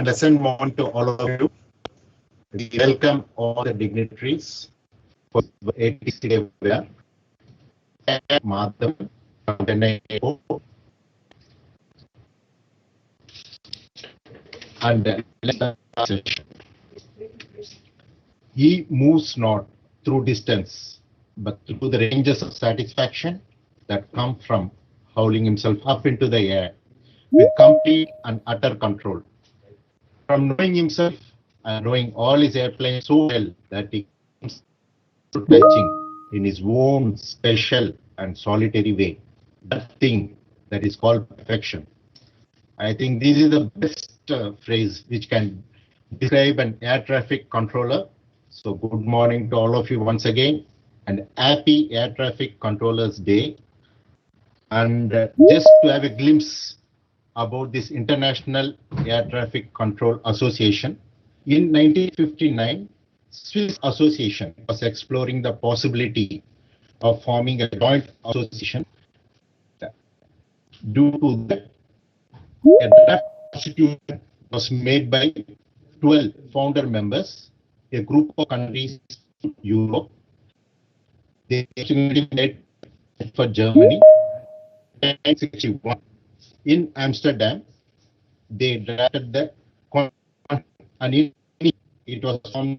And a send morning to all of you. We welcome all the dignitaries for the ATC Day webinar. Madam from Chennai Airport. And he moves not through distance, but through the ranges of satisfaction that come from howling himself up into the air with complete and utter control. From knowing himself and knowing all his airplanes so well that he comes to touching in his own special and solitary way. That thing that is called perfection. I think this is the best phrase which can describe an air traffic controller. So good morning to all of you once again, and happy Air Traffic Controllers Day. And just to have a glimpse about this International Air Traffic Control Association, in 1959, Swiss Association was exploring the possibility of forming a joint association. Due to that, a draft constitution was made by 12 founder members, a group of countries in Europe. They made for Germany. In 1961, in Amsterdam, they drafted the constitution, and it was formed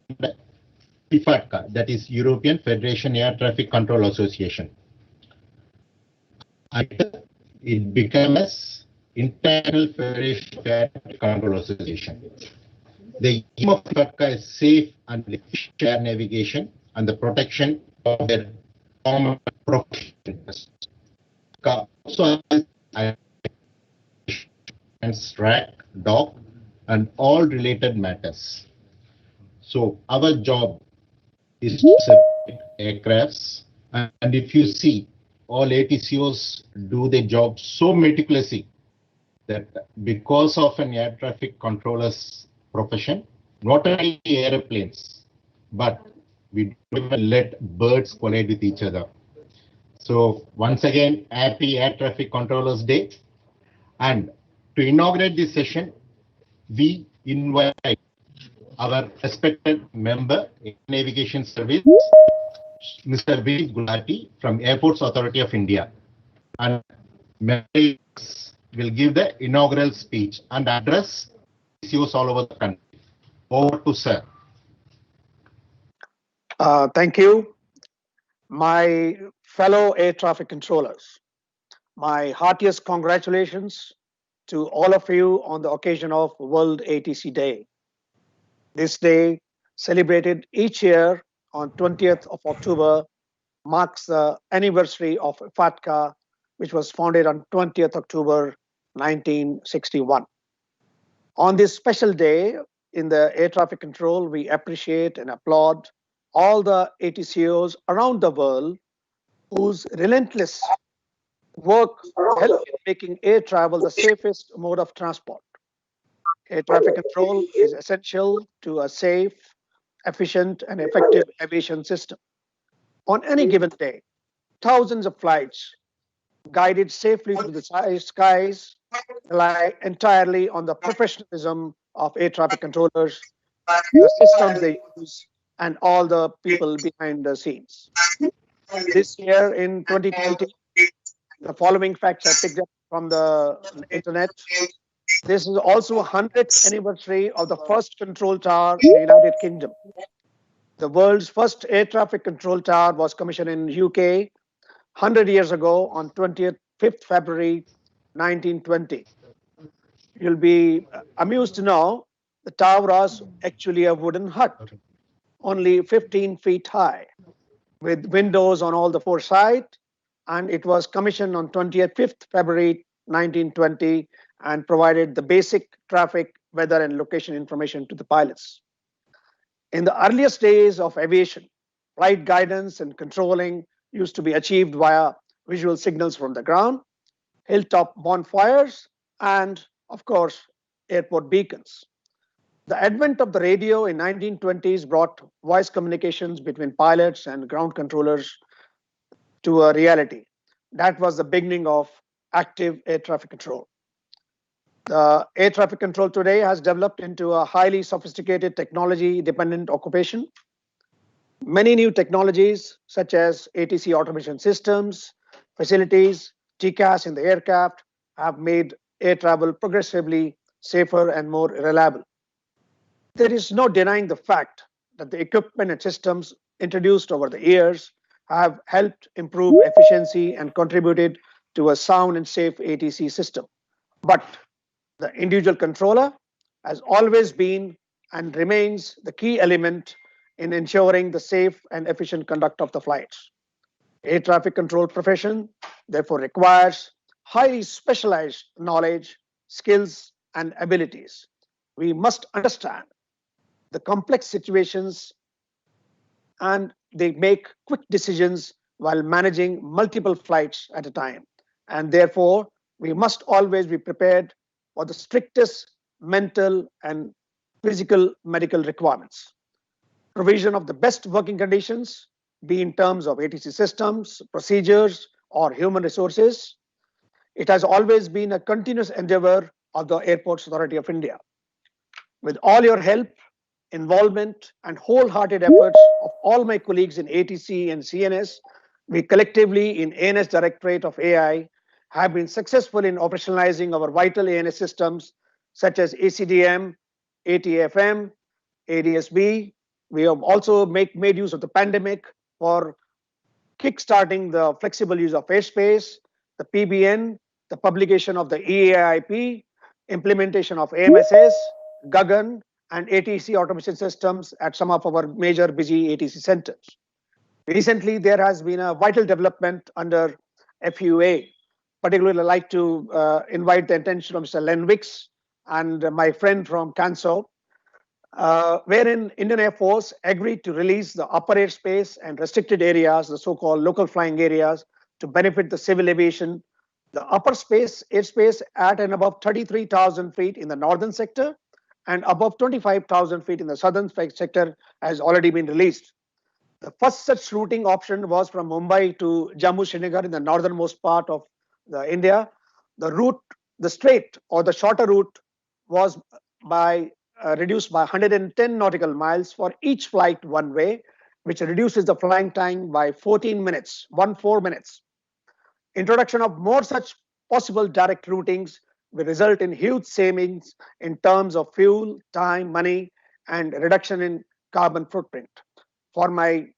IFATCA, that is European Federation Air Traffic Control Association. And it became as International Federation of Air Traffic Control Association. The aim of IFATCA is safe and efficient air navigation and the protection of their common professions. Also has track, dock, and all related matters. So our job is to separate aircrafts, and if you see, all ATCOs do their job so meticulously that because of an air traffic controller's profession, not only airplanes, but we don't even let birds collide with each other. So once again, happy Air Traffic Controllers Day. And to inaugurate this session, we invite our respected member in Navigation Service, Mr. Vinit Gulati from Airports Authority of India. And members will give the inaugural speech and address issues all over the country. Over to sir. Thank you. My fellow air traffic controllers, my heartiest congratulations to all of you on the occasion of World ATC Day. This day, celebrated each year on 20th of October, marks the anniversary of IFATCA, which was founded on 20th October 1961. On this special day in the air traffic control, we appreciate and applaud all the ATCOs around the world whose relentless work helps in making air travel the safest mode of transport. Air traffic control is essential to a safe, efficient, and effective aviation system. On any given day, thousands of flights guided safely through the skies rely entirely on the professionalism of air traffic controllers, the systems they use, and all the people behind the scenes. This year in 2020, the following facts I picked up from the internet. This is also 100th anniversary of the first control tower in the United Kingdom. The world's first air traffic control tower was commissioned in UK 100 years ago on 25th February 1920. You'll be amused to know the tower was actually a wooden hut, only 15 feet high, with windows on all the four sides, and it was commissioned on 25th February 1920 and provided the basic traffic, weather, and location information to the pilots. In the earliest days of aviation, flight guidance and controlling used to be achieved via visual signals from the ground, hilltop bonfires, and, of course, airport beacons. The advent of the radio in 1920s brought voice communications between pilots and ground controllers to a reality. That was the beginning of active air traffic control. Air traffic control today has developed into a highly sophisticated technology-dependent occupation. Many new technologies, such as ATC automation systems, facilities, TCAS in the aircraft, have made air travel progressively safer and more reliable. There is no denying the fact that the equipment and systems introduced over the years have helped improve efficiency and contributed to a sound and safe ATC system. But the individual controller has always been and remains the key element in ensuring the safe and efficient conduct of the flights. Air traffic control profession therefore requires highly specialized knowledge, skills, and abilities. We must understand the complex situations and they make quick decisions while managing multiple flights at a time. And therefore, we must always be prepared for the strictest mental and physical medical requirements. Provision of the best working conditions, be in terms of ATC systems, procedures, or human resources. It has always been a continuous endeavor of the Airports Authority of India. With all your help, involvement, and wholehearted efforts of all my colleagues in ATC and CNS, we collectively in ANS Directorate of AI have been successful in operationalizing our vital ANS systems such as ACDM, ATFM, ADSB. We have also made use of the pandemic for kickstarting the flexible use of airspace, the PBN, the publication of the EAIP, implementation of AMSS, Gagan, and ATC automation systems at some of our major busy ATC centers. Recently, there has been a vital development under FUA. Particularly, I'd like to invite the attention of Mr. Len Wicks and my friend from CANSO, wherein Indian Air Force agreed to release the upper airspace and restricted areas, the so-called local flying areas, to benefit the civil aviation. The upper airspace at and above 33,000 feet in the northern sector and above 25,000 feet in the southern sector has already been released. The first such routing option was from Mumbai to Jammu Srinagar in the northernmost part of India. The route, the straight or the shorter route was reduced by 110 nautical miles for each flight one way, which reduces the flying time by 14 minutes. Introduction of more such possible direct routings will result in huge savings in terms of fuel, time, money, and reduction in carbon footprint. For my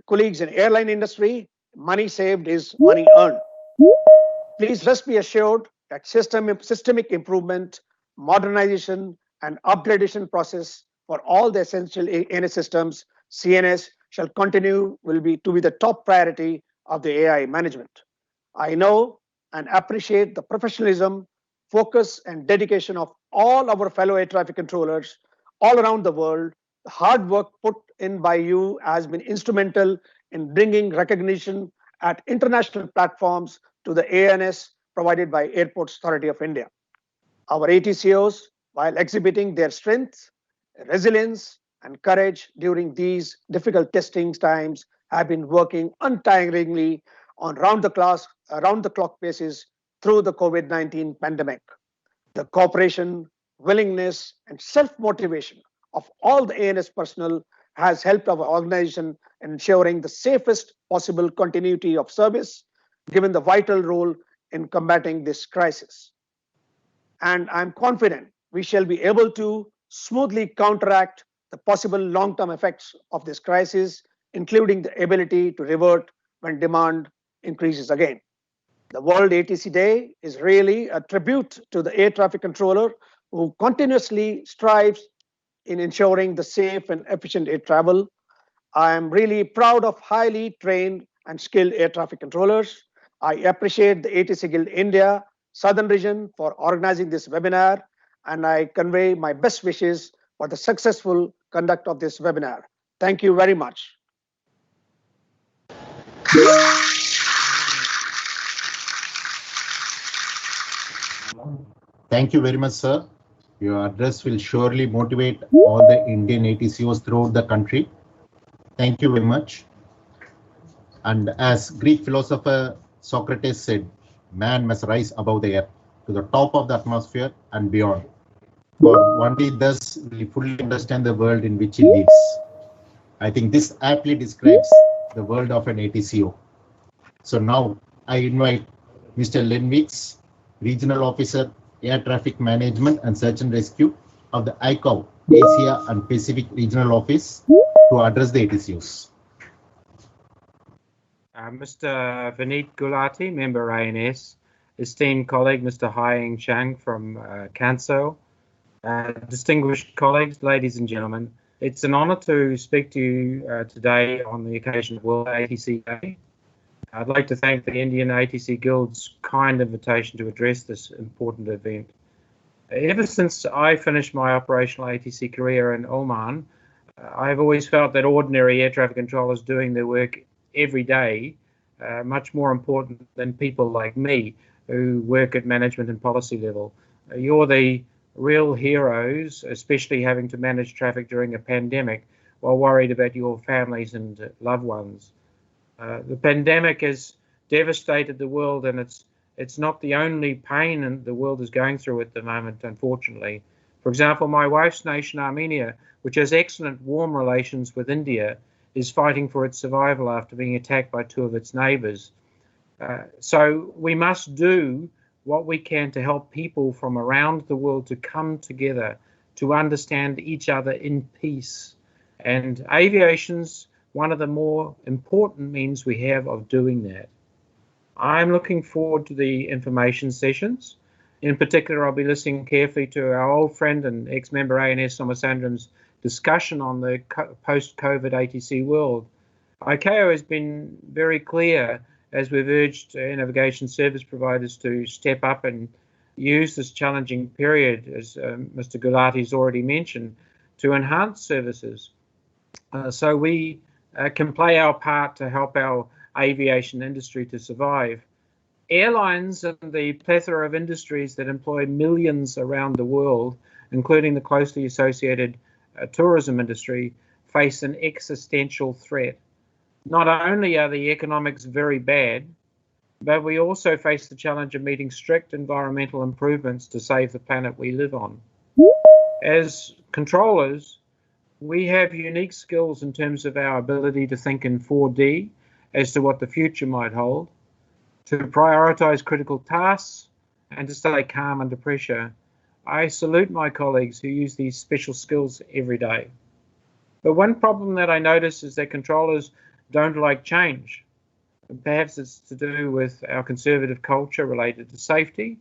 colleagues in airline industry, money saved is money earned. Please rest be assured that systemic improvement, modernization, and upgradation process for all the essential ANS systems, CNS, shall continue to be the top priority of the AI management. I know and appreciate the professionalism, focus, and dedication of all our fellow air traffic controllers all around the world. The hard work put in by you has been instrumental in bringing recognition at international platforms to the ANS provided by Airports Authority of India. Our ATCOs, while exhibiting their strength, resilience, and courage during these difficult testing times, have been working untiringly on round-the-clock basis through the COVID-19 pandemic. The cooperation, willingness, and self-motivation of all the ANS personnel has helped our organization in ensuring the safest possible continuity of service, given the vital role in combating this crisis. And I'm confident we shall be able to smoothly counteract the possible long-term effects of this crisis, including the ability to revert when demand increases again. The World ATC Day is really a tribute to the air traffic controller who continuously strives in ensuring the safe and efficient air travel. I am really proud of highly trained and skilled air traffic controllers. I appreciate the ATC Guild India Southern Region for organizing this webinar, and I convey my best wishes for the successful conduct of this webinar. Thank you very much. Thank you very much, sir. Your address will surely motivate all the Indian ATCOs throughout the country. Thank you very much. And as Greek philosopher Socrates said, man must rise above the earth to the top of the atmosphere and beyond. For only thus will he fully understand the world in which he lives. I think this aptly describes the world of an ATCO. So now I invite Mr. Lenwicks, Regional Officer, Air Traffic Management and Search and Rescue of the ICAO, Asia and Pacific Regional Office, to address the ATCOs. Mr. Vineet Gulati, Member ANS, esteemed colleague Mr. Haiying Chang from Canso, distinguished colleagues, ladies and gentlemen, it's an honor to speak to you today on the occasion of World ATC Day. I'd like to thank the Indian ATC Guild's kind invitation to address this important event. Ever since I finished my operational ATC career in Oman, I've always felt that ordinary air traffic controllers doing their work every day much more important than people like me who work at management and policy level. You're the real heroes, especially having to manage traffic during a pandemic while worried about your families and loved ones. The pandemic has devastated the world, and it's not the only pain the world is going through at the moment, unfortunately. For example, my wife's nation, Armenia, which has excellent warm relations with India, is fighting for its survival after being attacked by two of its neighbors. So we must do what we can to help people from around the world to come together, to understand each other in peace. And aviation's one of the more important means we have of doing that. I'm looking forward to the information sessions. In particular, I'll be listening carefully to our old friend and ex-member ANS Somasandram's discussion on the post-COVID ATC world. ICAO has been very clear as we've urged air navigation service providers to step up and use this challenging period, as Mr. Gulati's already mentioned, to enhance services. So we can play our part to help our aviation industry to survive. Airlines and the plethora of industries that employ millions around the world, including the closely associated tourism industry, face an existential threat. Not only are the economics very bad, but we also face the challenge of meeting strict environmental improvements to save the planet we live on. As controllers, we have unique skills in terms of our ability to think in 4D as to what the future might hold, to prioritize critical tasks, and to stay calm under pressure. I salute my colleagues who use these special skills every day. But one problem that I notice is that controllers don't like change. Perhaps it's to do with our conservative culture related to safety.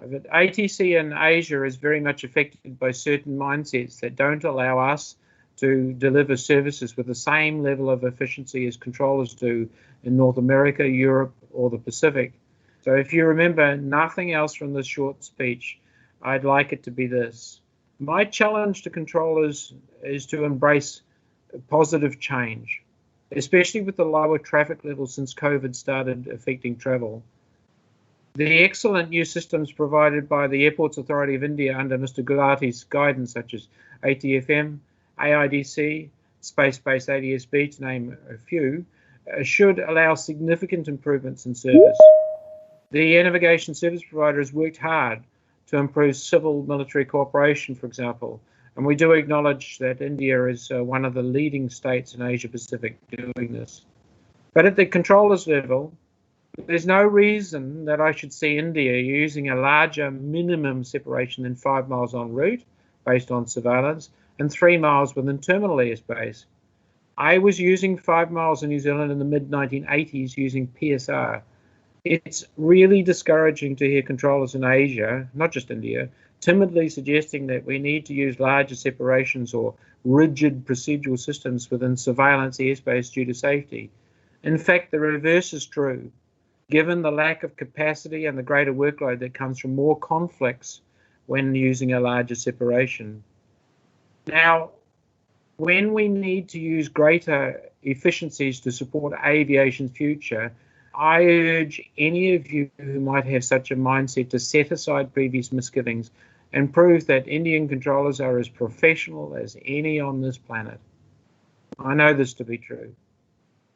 But ATC in Asia is very much affected by certain mindsets that don't allow us to deliver services with the same level of efficiency as controllers do in North America, Europe, or the Pacific. So if you remember nothing else from this short speech, I'd like it to be this. My challenge to controllers is to embrace positive change, especially with the lower traffic levels since COVID started affecting travel. The excellent new systems provided by the Airports Authority of India under Mr. Gulati's guidance, such as ATFM, AIDC, Space-Based ADSB, to name a few, should allow significant improvements in service. The air navigation service provider has worked hard to improve civil-military cooperation, for example, and we do acknowledge that India is one of the leading states in Asia-Pacific doing this. But at the controllers level, there's no reason that I should see India using a larger minimum separation than 5 miles en route, based on surveillance, and 3 miles within terminal airspace. I was using 5 miles in New Zealand in the mid-1980s using PSR. It's really discouraging to hear controllers in Asia, not just India, timidly suggesting that we need to use larger separations or rigid procedural systems within surveillance airspace due to safety. In fact, the reverse is true, given the lack of capacity and the greater workload that comes from more conflicts when using a larger separation. Now, when we need to use greater efficiencies to support aviation's future, I urge any of you who might have such a mindset to set aside previous misgivings and prove that Indian controllers are as professional as any on this planet. I know this to be true.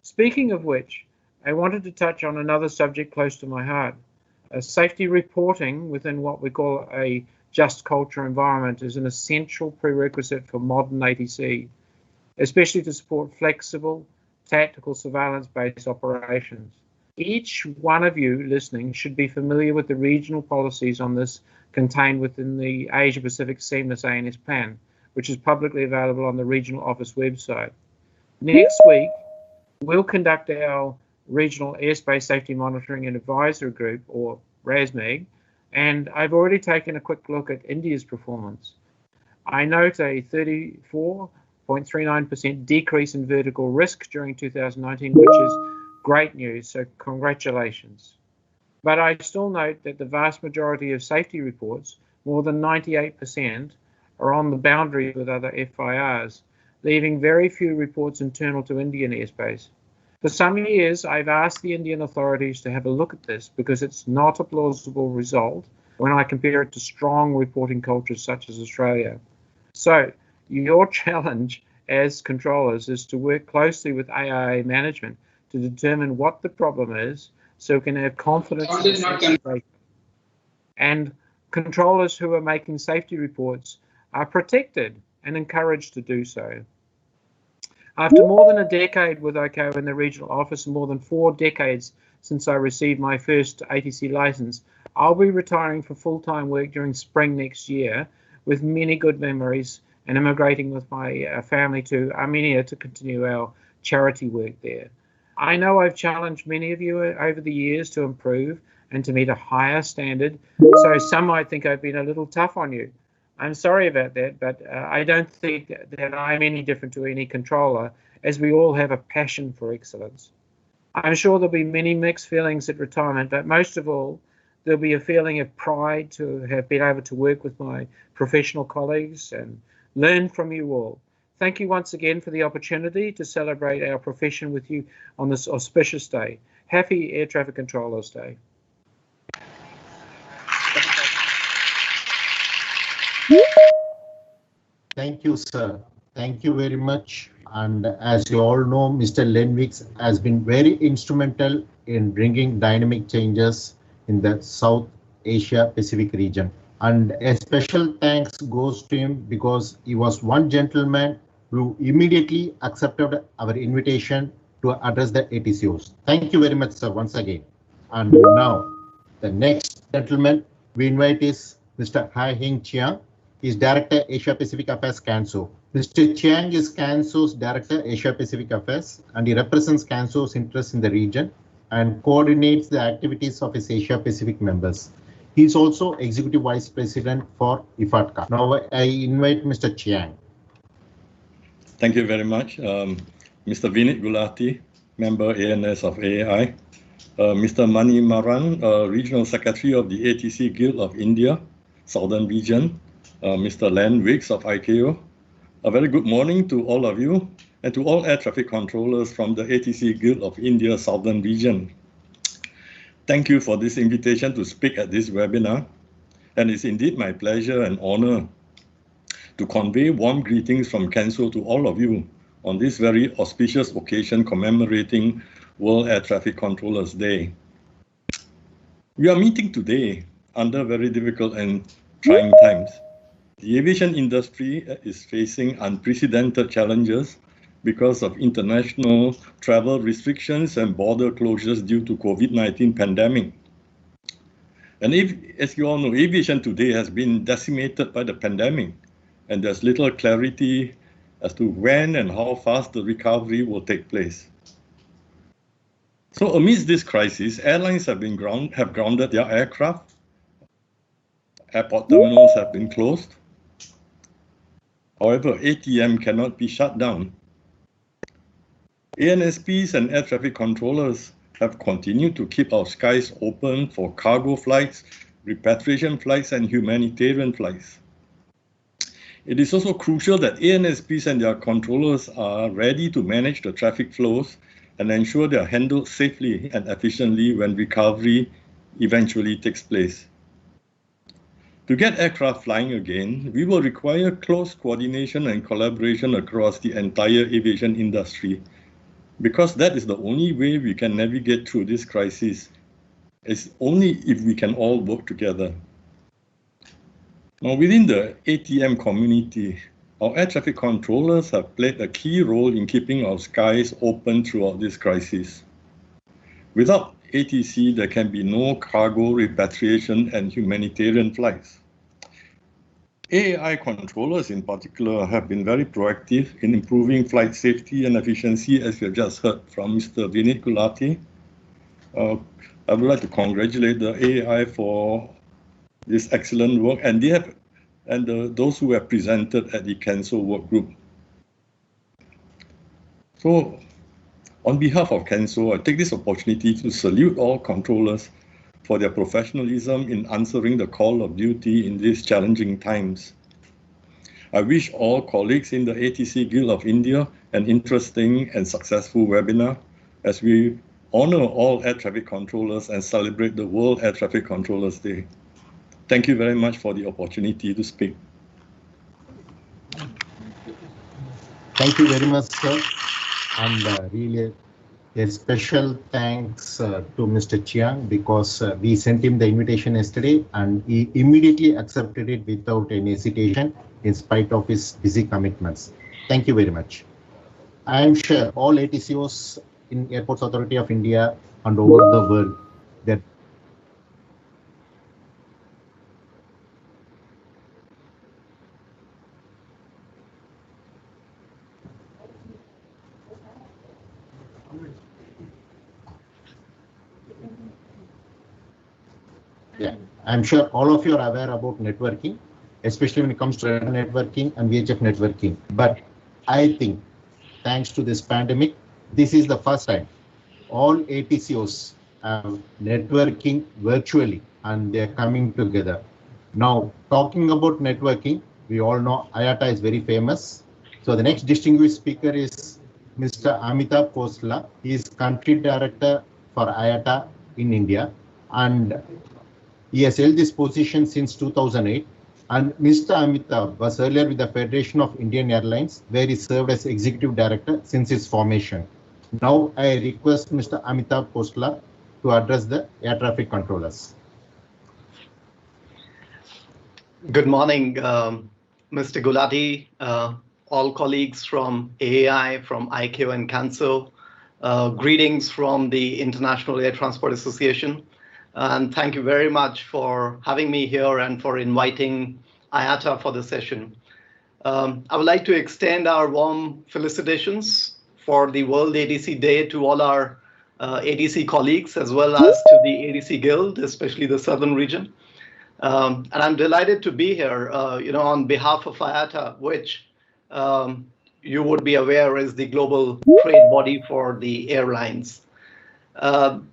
Speaking of which, I wanted to touch on another subject close to my heart, Safety reporting within what we call a just culture environment is an essential prerequisite for modern ATC, especially to support flexible, tactical surveillance-based operations. Each one of you listening should be familiar with the regional policies on this contained within the Asia Pacific Seamless ANS Plan, which is publicly available on the Regional Office website. Next week, we'll conduct our Regional Airspace Safety Monitoring and Advisory Group, or RASMAG, and I've already taken a quick look at India's performance. I note a 34.39% decrease in vertical risk during 2019, which is great news, so congratulations. But I still note that the vast majority of safety reports, more than 98%, are on the boundary with other FIRs, leaving very few reports internal to Indian airspace. For some years, I've asked the Indian authorities to have a look at this because it's not a plausible result when I compare it to strong reporting cultures such as Australia. So your challenge as controllers is to work closely with AIA management to determine what the problem is so we can have confidence in the safety. And controllers who are making safety reports are protected and encouraged to do so. After more than a decade with ICAO in the regional office and more than 4 decades since I received my first ATC license, I'll be retiring for full-time work during spring next year with many good memories and immigrating with my family to Armenia to continue our charity work there. I know I've challenged many of you over the years to improve and to meet a higher standard, so some might think I've been a little tough on you. I'm sorry about that, but I don't think that I'm any different to any controller, as we all have a passion for excellence. I'm sure there'll be many mixed feelings at retirement, but most of all, there'll be a feeling of pride to have been able to work with my professional colleagues and learn from you all. Thank you once again for the opportunity to celebrate our profession with you on this auspicious day. Happy Air Traffic Controllers Day. Thank you, sir. Thank you very much. And as you all know, Mr. Lenwicks has been very instrumental in bringing dynamic changes in the South Asia Pacific region. And a special thanks goes to him because he was one gentleman who immediately accepted our invitation to address the ATCOs. Thank you very much, sir, once again. And now, the next gentleman we invite is Mr. Hai Hing Chiang. He is Director Asia Pacific Affairs, CANSO. Mr. Chiang is CANSO's Director Asia Pacific Affairs, and he represents CANSO's interests in the region and coordinates the activities of his Asia Pacific members. He is also Executive Vice President for IFATCA. Now I invite Mr. Chiang. Thank you very much. Mr. Vinit Gulati, Member ANS of AAI. Mr. Mani Maran, Regional Secretary of the ATC Guild of India, Southern Region. Mr. Len Wicks of ICAO. A very good morning to all of you and to all air traffic controllers from the ATC Guild of India Southern Region. Thank you for this invitation to speak at this webinar, and it's indeed my pleasure and honor to convey warm greetings from CANSO to all of you on this very auspicious occasion commemorating World Air Traffic Controllers Day. We are meeting today under very difficult and trying times. The aviation industry is facing unprecedented challenges because of international travel restrictions and border closures due to COVID-19 pandemic. And as you all know, aviation today has been decimated by the pandemic, and there's little clarity as to when and how fast the recovery will take place. So amidst this crisis, airlines have grounded their aircraft, airport terminals have been closed. However, ATM cannot be shut down. ANSPs and air traffic controllers have continued to keep our skies open for cargo flights, repatriation flights, and humanitarian flights. It is also crucial that ANSPs and their controllers are ready to manage the traffic flows and ensure they are handled safely and efficiently when recovery eventually takes place. To get aircraft flying again, we will require close coordination and collaboration across the entire aviation industry, because that is the only way we can navigate through this crisis It's only if we can all work together. Now, within the ATM community, our air traffic controllers have played a key role in keeping our skies open throughout this crisis. Without ATC, there can be no cargo repatriation and humanitarian flights. AAI controllers in particular have been very proactive in improving flight safety and efficiency, as we have just heard from Mr. Vinit Gulati. I would like to congratulate the AAI for this excellent work, and those who have presented at the CANSO work group. So, on behalf of CANSO, I take this opportunity to salute all controllers for their professionalism in answering the call of duty in these challenging times. I wish all colleagues in the ATC Guild of India an interesting and successful webinar as we honor all air traffic controllers and celebrate the World Air Traffic Controllers Day. Thank you very much for the opportunity to speak. Thank you very much, sir. And really a special thanks to Mr. Chiang, because we sent him the invitation yesterday and he immediately accepted it without any hesitation in spite of his busy commitments. Thank you very much. I am sure all ATCOs in Airports Authority of India and over the world that I'm sure all of you are aware about networking, especially when it comes to networking and VHF networking. But I think thanks to this pandemic, this is the first time all ATCOs are networking virtually and they're coming together. Now, talking about networking, we all know IATA is very famous. So the next distinguished speaker is Mr. Amitabh Khosla. He is country director for IATA in India, and he has held this position since 2008. And Mr. Amitabh was earlier with the Federation of Indian Airlines, where he served as executive director since its formation. Now I request Mr. Amitabh Khosla to address the air traffic controllers. Good morning, Mr. Gulati, all colleagues from AAI, from ICAO and CANSO. Greetings from the International Air Transport Association. And thank you very much for having me here and for inviting IATA for the session. I would like to extend our warm felicitations for the World ATC Day to all our ATC colleagues, as well as to the ATC Guild, especially the Southern region. And I'm delighted to be here, on behalf of IATA, which you would be aware is the global trade body for the airlines. The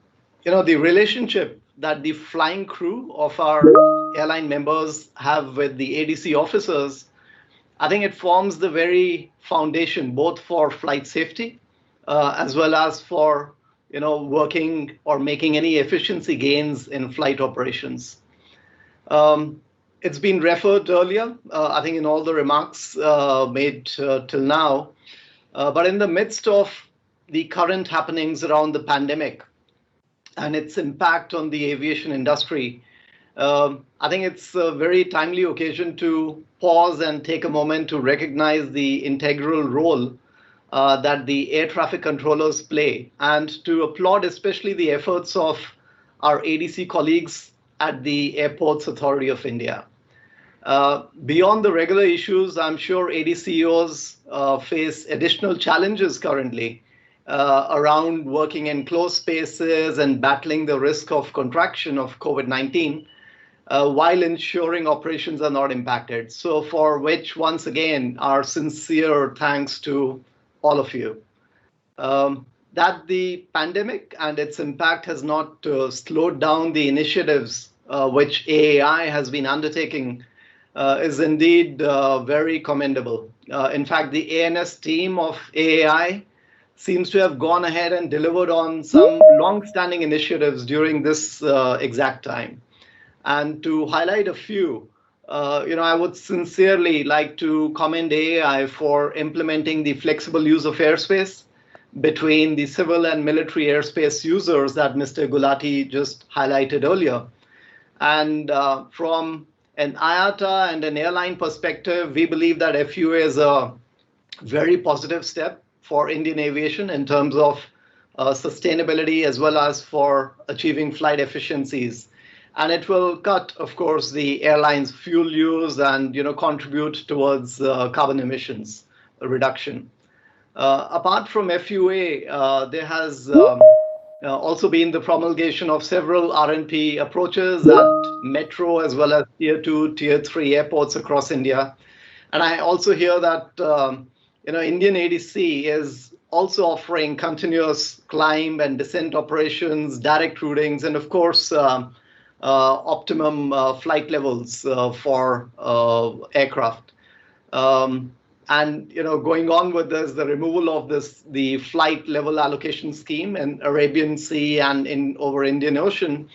relationship that the flying crew of our airline members have with the ATC officers, I think it forms the very foundation both for flight safety as well as for working or making any efficiency gains in flight operations. It's been referred earlier, I think in all the remarks made till now, but in the midst of the current happenings around the pandemic and its impact on the aviation industry, I think it's a very timely occasion to pause and take a moment to recognize the integral role that the air traffic controllers play, and to applaud especially the efforts of our ATC colleagues at the Airports Authority of India. Beyond the regular issues, I'm sure ATCOs face additional challenges currently around working in closed spaces and battling the risk of contraction of COVID-19 while ensuring operations are not impacted. So for which, once again, our sincere thanks to all of you. That the pandemic and its impact has not slowed down the initiatives which AAI has been undertaking is indeed very commendable. In fact, the ANS team of AAI seems to have gone ahead and delivered on some long-standing initiatives during this exact time. And to highlight a few, I would sincerely like to commend AAI for implementing the flexible use of airspace, between the civil and military airspace users that Mr. Gulati just highlighted earlier. And from an IATA and an airline perspective, we believe that FUA is a very positive step for Indian aviation in terms of sustainability as well as for achieving flight efficiencies. And it will cut, of course, the airline's fuel use and contribute towards carbon emissions reduction. Apart from FUA, there has also been the promulgation of several R&P approaches at metro as well as tier 2, tier 3 airports across India. And I also hear that Indian ATC is also offering continuous climb and descent operations, direct routings, and of course, optimum flight levels for aircraft. And going on with this, the removal of the flight level allocation scheme in Arabian Sea and over Indian Ocean,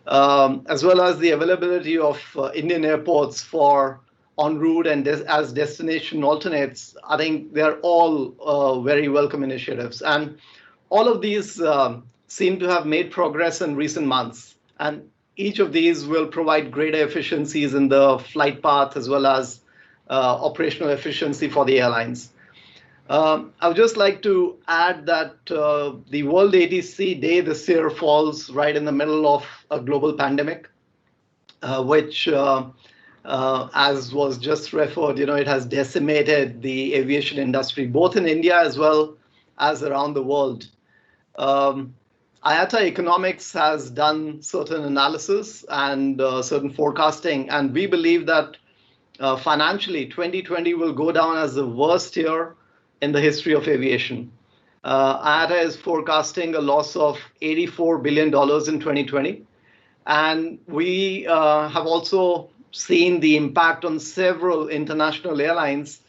as well as the availability of Indian airports for en route and as destination alternates, I think they're all very welcome initiatives. And all of these seem to have made progress in recent months. And each of these will provide greater efficiencies in the flight path as well as operational efficiency for the airlines. I would just like to add that the World ATC Day this year falls right in the middle of a global pandemic, which, as was just referred, it has decimated the aviation industry, both in India as well as around the world. IATA Economics has done certain analysis and certain forecasting, and we believe that financially, 2020 will go down as the worst year in the history of aviation. IATA is forecasting a loss of $84 billion in 2020. And we have also seen the impact on several international airlines,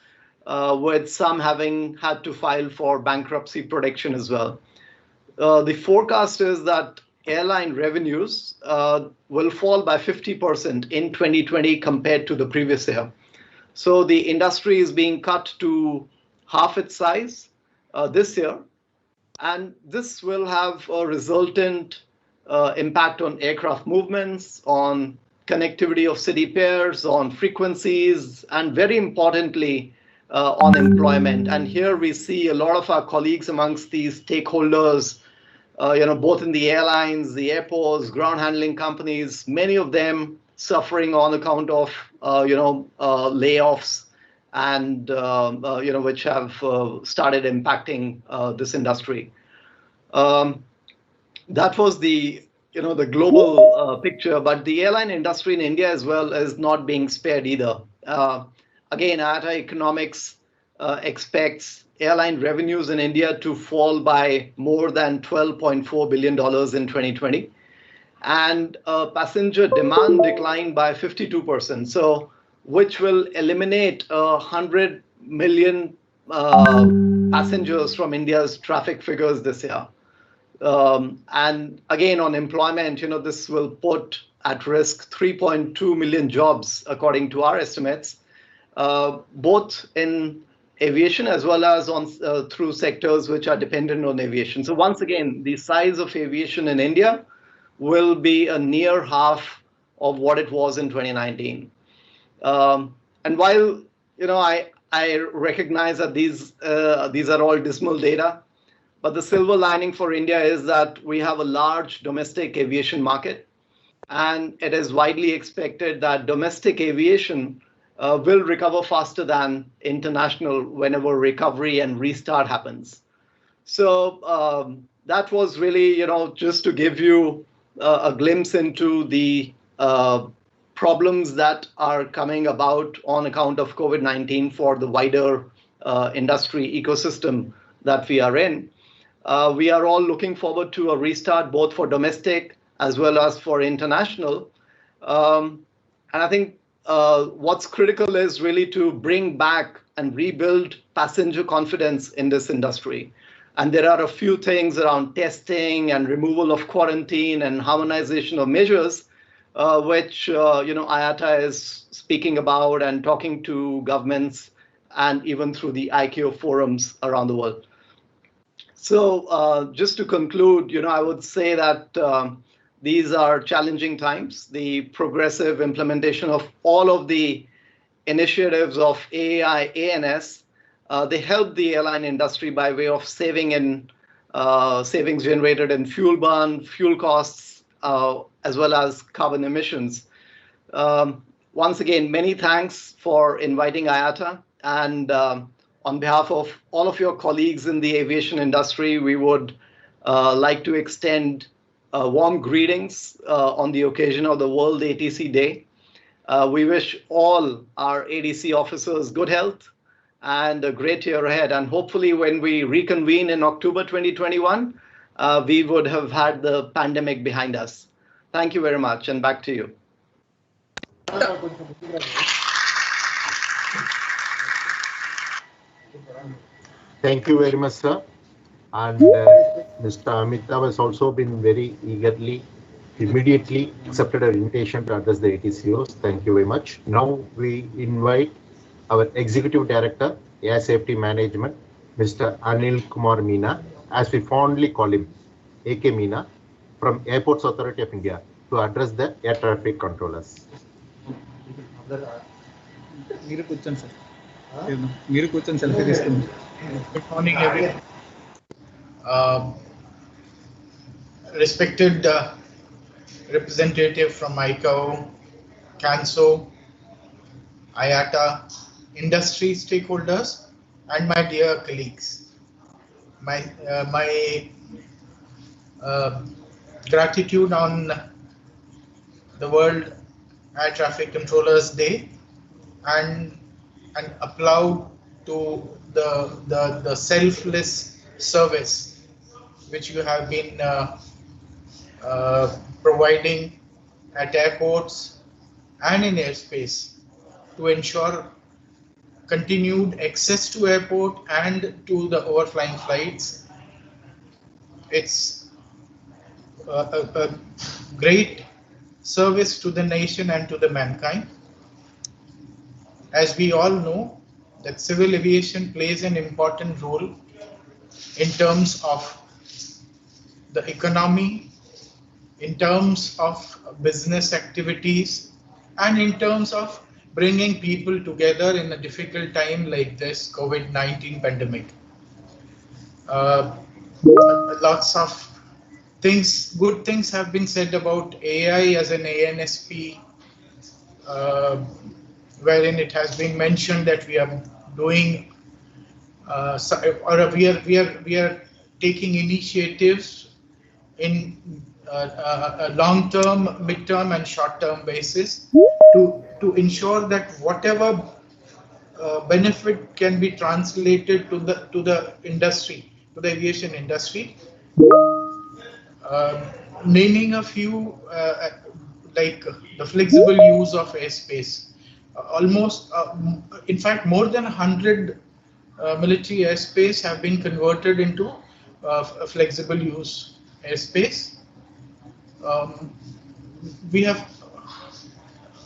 with some having had to file for bankruptcy protection as well. The forecast is that airline revenues will fall by 50% in 2020 compared to the previous year. So the industry is being cut to half its size this year. And this will have a resultant impact on aircraft movements, on connectivity of city pairs, on frequencies, and very importantly, on employment. And here we see a lot of our colleagues amongst these stakeholders, both in the airlines, the airports, ground handling companies, many of them suffering on account of, layoffs and, which have started impacting this industry. That was the global picture, but the airline industry in India as well is not being spared either. Again, IATA Economics expects airline revenues in India to fall by more than $12.4 billion in 2020, and passenger demand declined by 52%. So, which will eliminate 100 million passengers from India's traffic figures this year. And again, on employment, this will put at risk 3.2 million jobs, according to our estimates, both in aviation as well as on through sectors which are dependent on aviation. So once again, the size of aviation in India will be a near half of what it was in 2019. And while I recognize that these are all dismal data, but the silver lining for India is that we have a large domestic aviation market, and it is widely expected that domestic aviation will recover faster than international whenever recovery and restart happens. So that was really, just to give you a glimpse into the problems that are coming about on account of COVID-19 for the wider industry ecosystem that we are in. We are all looking forward to a restart, both for domestic as well as for international. And I think what's critical is really to bring back and rebuild passenger confidence in this industry. And there are a few things around testing and removal of quarantine and harmonization of measures, which IATA is speaking about and talking to governments and even through the ICAO forums around the world. So just to conclude, I would say that these are challenging times. The progressive implementation of all of the initiatives of AI, ANS, they help the airline industry by way of savings generated in fuel burn, fuel costs, as well as carbon emissions. Once again, many thanks for inviting IATA, and on behalf of all of your colleagues in the aviation industry, we would like to extend warm greetings on the occasion of the World ATC Day. We wish all our ADC officers good health and a great year ahead. And hopefully when we reconvene in October 2021, we would have had the pandemic behind us. Thank you very much, and back to you. Thank you very much, sir. And Mr. Amitabh has also been very immediately accepted our invitation to address the ATCOs. Thank you very much. Now we invite our Executive Director, Air Safety Management, Mr. Anil Kumar Meena, as we fondly call him, AK Meena, from Airports Authority of India, to address the air traffic controllers. Good morning, everyone. Respected representative from ICAO, CANSO, IATA, industry stakeholders, and my dear colleagues. My gratitude on the World Air Traffic Controllers Day, and applaud to the selfless service which you have been providing at airports and in airspace to ensure continued access to airport and to the overflying flights. It's a great service to the nation and to the mankind. As we all know, that civil aviation plays an important role in terms of the economy, in terms of business activities, and in terms of bringing people together in a difficult time like this COVID-19 pandemic. Lots of things, good things have been said about AI as an ANSP, wherein it has been mentioned that we are doing, we are taking initiatives in a long-term, mid-term, and short-term basis to ensure that whatever benefit can be translated to the industry, to the aviation industry. Naming a few, like the flexible use of airspace. Almost, in fact, more than 100 military airspace have been converted into a flexible use airspace. We have,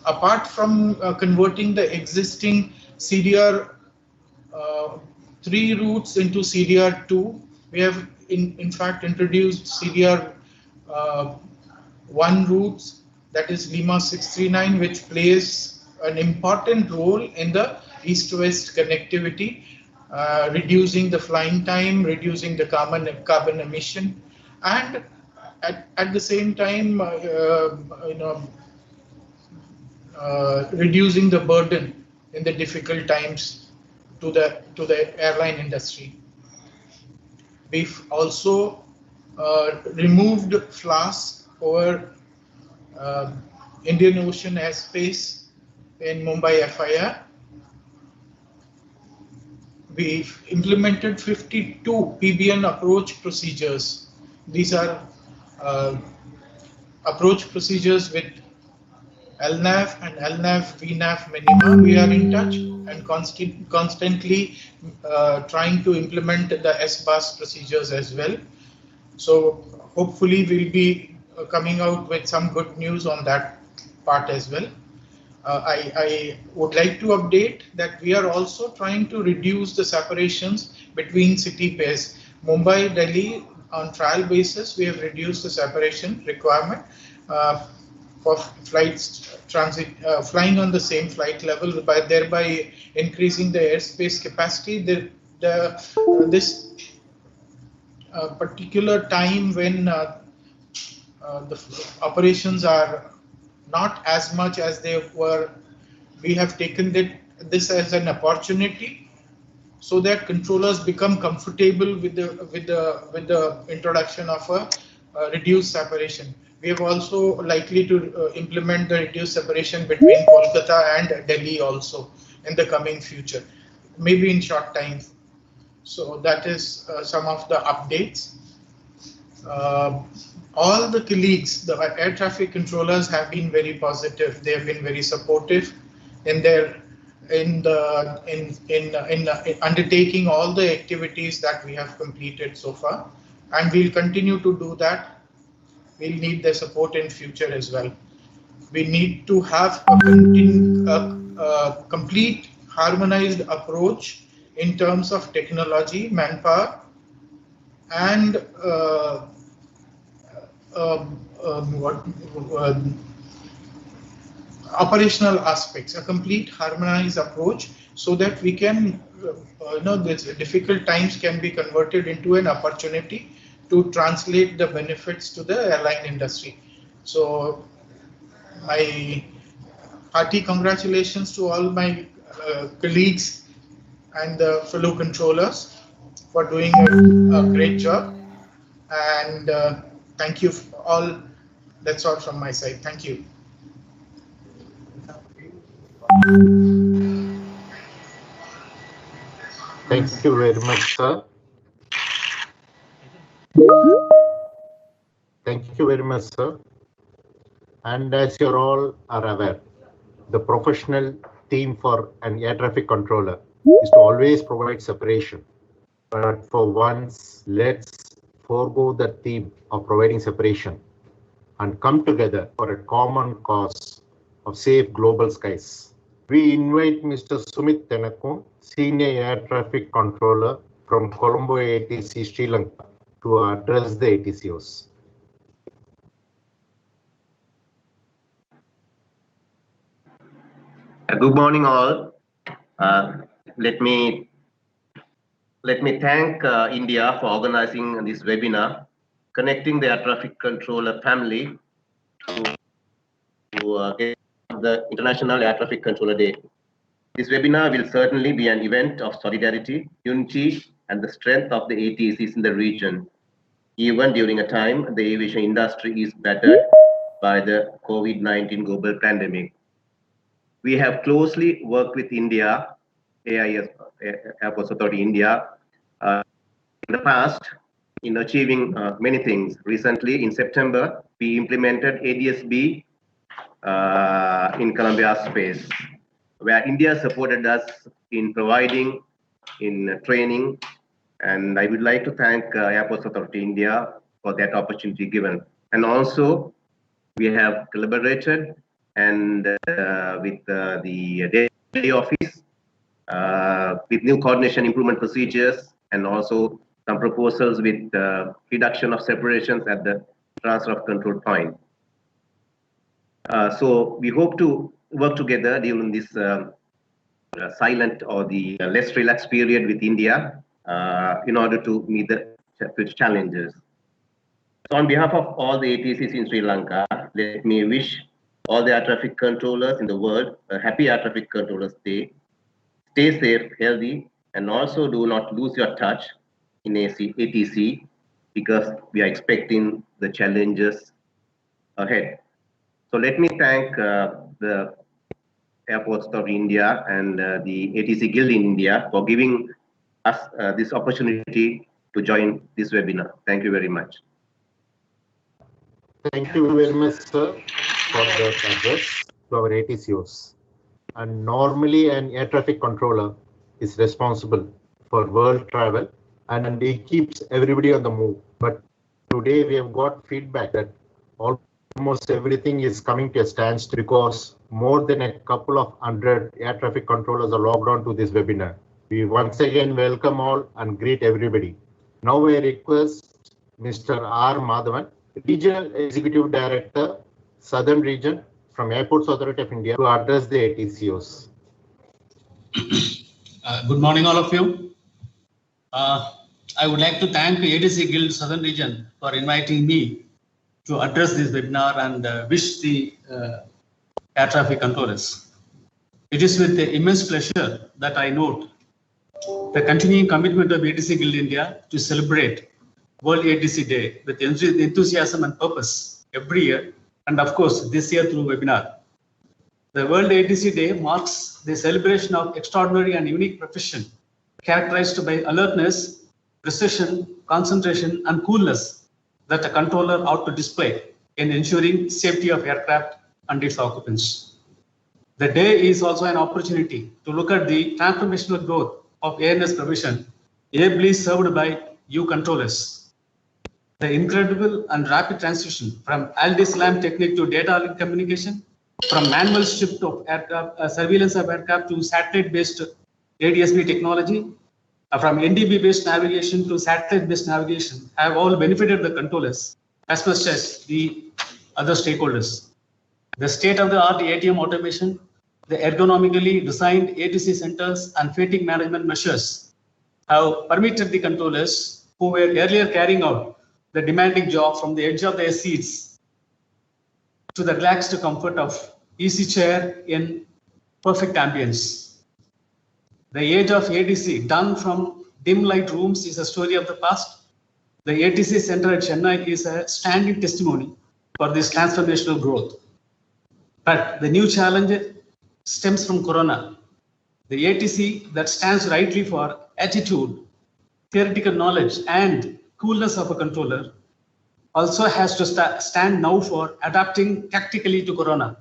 apart from converting the existing CDR 3 routes into CDR 2, we have in fact introduced CDR 1 routes, that is Lima 639, which plays an important role in the east-west connectivity, reducing the flying time, reducing the carbon emission, and at the same time, reducing the burden in the difficult times to the airline industry. We've also removed FLAS over Indian Ocean airspace in Mumbai FIR. We've implemented 52 PBN approach procedures. These are approach procedures with LNAV and LNAV VNAV minima. We are in touch and constantly trying to implement the SBAS procedures as well. So hopefully we'll be coming out with some good news on that part as well. I would like to update that we are also trying to reduce the separations between city pairs. Mumbai, Delhi, on trial basis, we have reduced the separation requirement for flights flying on the same flight level, by thereby increasing the airspace capacity. This particular time when the operations are not as much as they were, we have taken this as an opportunity so that controllers become comfortable with the introduction of a reduced separation. We have also likely to implement the reduced separation between Kolkata and Delhi also in the coming future, maybe in short time. So that is some of the updates. All the colleagues, the air traffic controllers, have been very positive. They have been very supportive in their in undertaking all the activities that we have completed so far, and we'll continue to do that. We'll need their support in future as well. We need to have a complete harmonized approach in terms of technology, manpower, and operational aspects, a complete harmonized approach, so that we can, these difficult times can be converted into an opportunity to translate the benefits to the airline industry. So my hearty congratulations to all my colleagues and the fellow controllers for doing a great job. And thank you all. That's all from my side. Thank you. Thank you very much, sir. Thank you very much, sir. And as you all are aware, the professional theme for an air traffic controller is to always provide separation. But for once, let's forego the theme of providing separation and come together for a common cause of safe global skies. We invite Mr. Sumit Tenakun, Senior Air Traffic Controller from Colombo ATC, Sri Lanka, to address the ATCOs. Good morning, all. Let me thank India for organizing this webinar, connecting the air traffic controller family to the International Air Traffic Controller Day. This webinar will certainly be an event of solidarity, unity, and the strength of the ATCs in the region, even during a time the aviation industry is battered by the COVID-19 global pandemic. We have closely worked with India, AIS, Airports Authority India, in the past in achieving many things. Recently, in September, we implemented ADS-B in Columbia space, where India supported us in providing, in training, and I would like to thank Airports Authority India for that opportunity given. And also, we have collaborated and with the Delhi office with new coordination improvement procedures, and also some proposals with reduction of separations at the transfer of control point. So we hope to work together during this silent or the less relaxed period with India in order to meet the challenges. So on behalf of all the ATCs in Sri Lanka, let me wish all the air traffic controllers in the world a happy Air Traffic Controllers Day. Stay safe, healthy, and also do not lose your touch in ATC, because we are expecting the challenges ahead. So let me thank the Airports Authority India and the ATC Guild in India for giving us this opportunity to join this webinar. Thank you very much. Thank you very much, sir, for that address to our ATCOs. And normally an air traffic controller is responsible for world travel and he keeps everybody on the move. But today we have got feedback that almost everything is coming to a standstill because more than a couple of hundred air traffic controllers are logged on to this webinar. We once again welcome all and greet everybody. Now I request Mr. R. Madhavan, Regional Executive Director, Southern Region from Airports Authority of India, to address the ATCOs. Good morning, all of you. I would like to thank the ATC Guild Southern Region for inviting me to address this webinar and wish the air traffic controllers. It is with immense pleasure that I note the continuing commitment of ATC Guild India to celebrate World ATC Day with enthusiasm and purpose every year, and of course this year through webinar. The World ATC Day marks the celebration of extraordinary and unique profession characterized by alertness, precision, concentration, and coolness that a controller ought to display in ensuring safety of aircraft and its occupants. The day is also an opportunity to look at the transformational growth of ANS provision ably served by you controllers. The incredible and rapid transition from Al-Islam technique to data link communication, from manual shift of aircraft, surveillance of aircraft to satellite-based ADSB technology, from NDB-based navigation to satellite-based navigation have all benefited the controllers as much as the other stakeholders. The state-of-the-art ATM automation, the ergonomically designed ATC centers and fatigue management measures have permitted the controllers who were earlier carrying out the demanding job from the edge of their seats to the relaxed comfort of easy chair in perfect ambience. The age of ATC done from dim light rooms is a story of the past. The ATC center at Chennai is a standing testimony for this transformational growth. But the new challenge stems from Corona. The ATC that stands rightly for attitude, theoretical knowledge, and coolness of a controller also has to stand now for adapting tactically to Corona.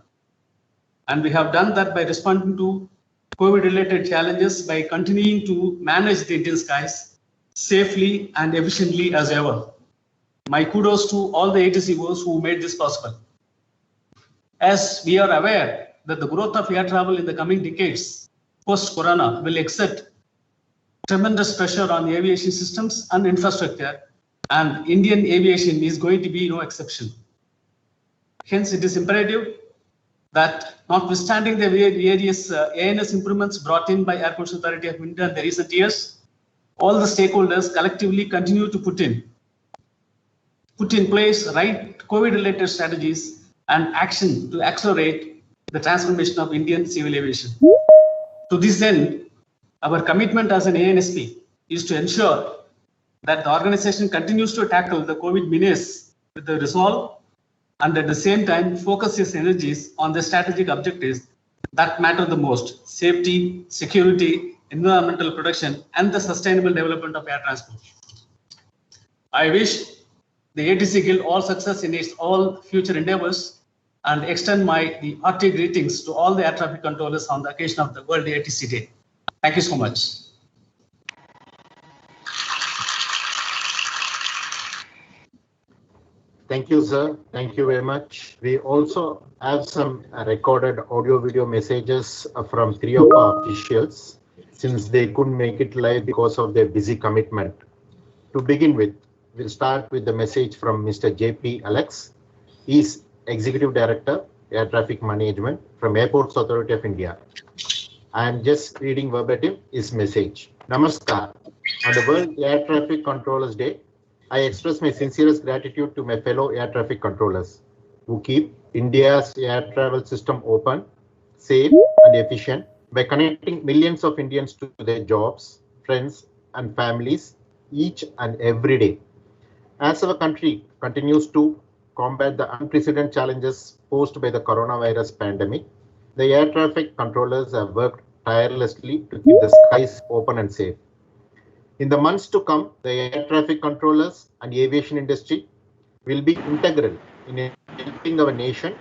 And we have done that by responding to COVID-related challenges by continuing to manage the Indian skies safely and efficiently as ever. My kudos to all the ATCOs who made this possible. As we are aware that the growth of air travel in the coming decades post-Corona will exert tremendous pressure on aviation systems and infrastructure, and Indian aviation is going to be no exception. Hence, it is imperative that notwithstanding the various ANS improvements brought in by Airports Authority of India in the recent years, all the stakeholders collectively continue to put in place right COVID-related strategies and action to accelerate the transformation of Indian civil aviation. To this end, our commitment as an ANSP is to ensure that the organization continues to tackle the COVID menace with the resolve and at the same time focus its energies on the strategic objectives that matter the most: safety, security, environmental protection, and the sustainable development of air transport. I wish the ATC Guild all success in its all future endeavors and extend the hearty greetings to all the air traffic controllers on the occasion of the World ATC Day. Thank you so much. Thank you, sir. Thank you very much. We also have some recorded audio-video messages from 3 of our officials, since they couldn't make it live because of their busy commitment. To begin with, we'll start with the message from Mr. JP Alex. He's Executive Director, Air Traffic Management from Airports Authority of India. I am just reading verbatim his message. Namaskar. On the World Air Traffic Controllers Day, I express my sincerest gratitude to my fellow air traffic controllers who keep India's air travel system open, safe, and efficient by connecting millions of Indians to their jobs, friends, and families each and every day. As our country continues to combat the unprecedented challenges posed by the coronavirus pandemic, the air traffic controllers have worked tirelessly to keep the skies open and safe. In the months to come, the air traffic controllers and aviation industry will be integral in helping our nation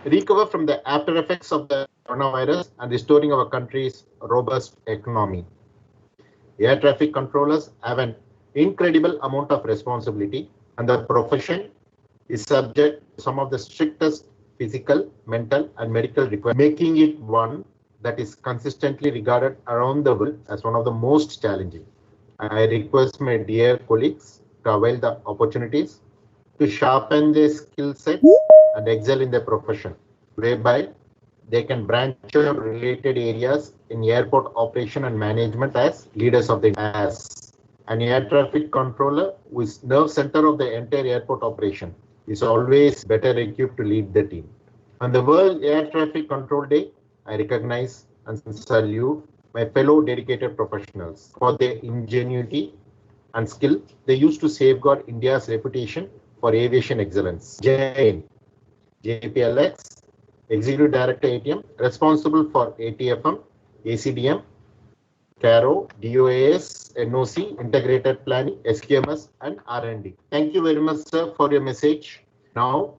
recover from the after effects of the coronavirus and restoring our country's robust economy. Air traffic controllers have an incredible amount of responsibility, and the profession is subject to some of the strictest physical, mental, and medical requirements, making it one that is consistently regarded around the world as one of the most challenging. I request my dear colleagues to avail the opportunities to sharpen their skill sets and excel in their profession, whereby they can branch out related areas in airport operation and management as leaders of the as an air traffic controller who is nerve center of the entire airport operation is always better equipped to lead the team. On the World Air Traffic Control Day, I recognize and salute my fellow dedicated professionals for their ingenuity and skill they use to safeguard India's reputation for aviation excellence. Jain, JPLX, Executive Director ATM, responsible for ATFM, ACDM, CARO, DOAS, NOC, Integrated Planning, SQMS, and R&D. Thank you very much, sir, for your message. Now,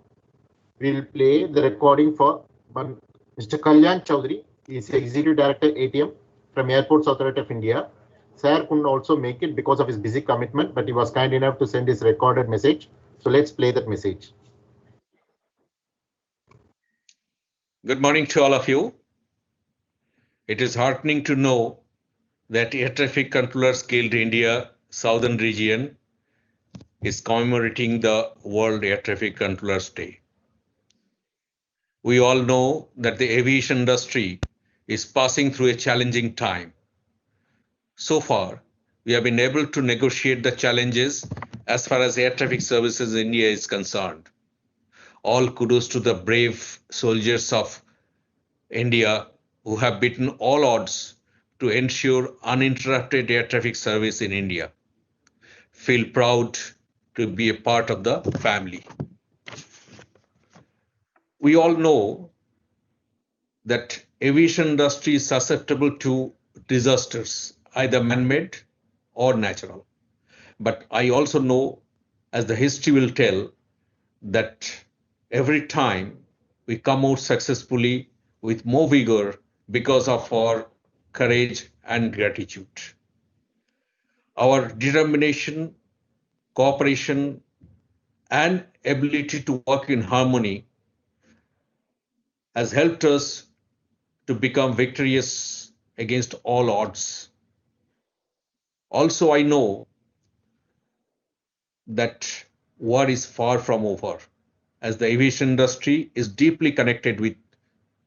we'll play the recording for Mr. Kalyan Chaudhary. He is Executive Director ATM from Airports Authority of India. Sir couldn't also make it because of his busy commitment, but he was kind enough to send his recorded message. So let's play that message. Good morning to all of you. It is heartening to know that Air Traffic Controllers Guild India Southern Region is commemorating the World Air Traffic Controllers Day. We all know that the aviation industry is passing through a challenging time. So far, we have been able to negotiate the challenges as far as air traffic services in India is concerned. All kudos to the brave soldiers of India who have beaten all odds to ensure uninterrupted air traffic service in India. Feel proud to be a part of the family. We all know that aviation industry is susceptible to disasters, either man-made or natural. But I also know, as the history will tell, that every time we come out successfully with more vigor because of our courage and gratitude. Our determination, cooperation, and ability to work in harmony has helped us to become victorious against all odds. Also, I know that war is far from over, as the aviation industry is deeply connected with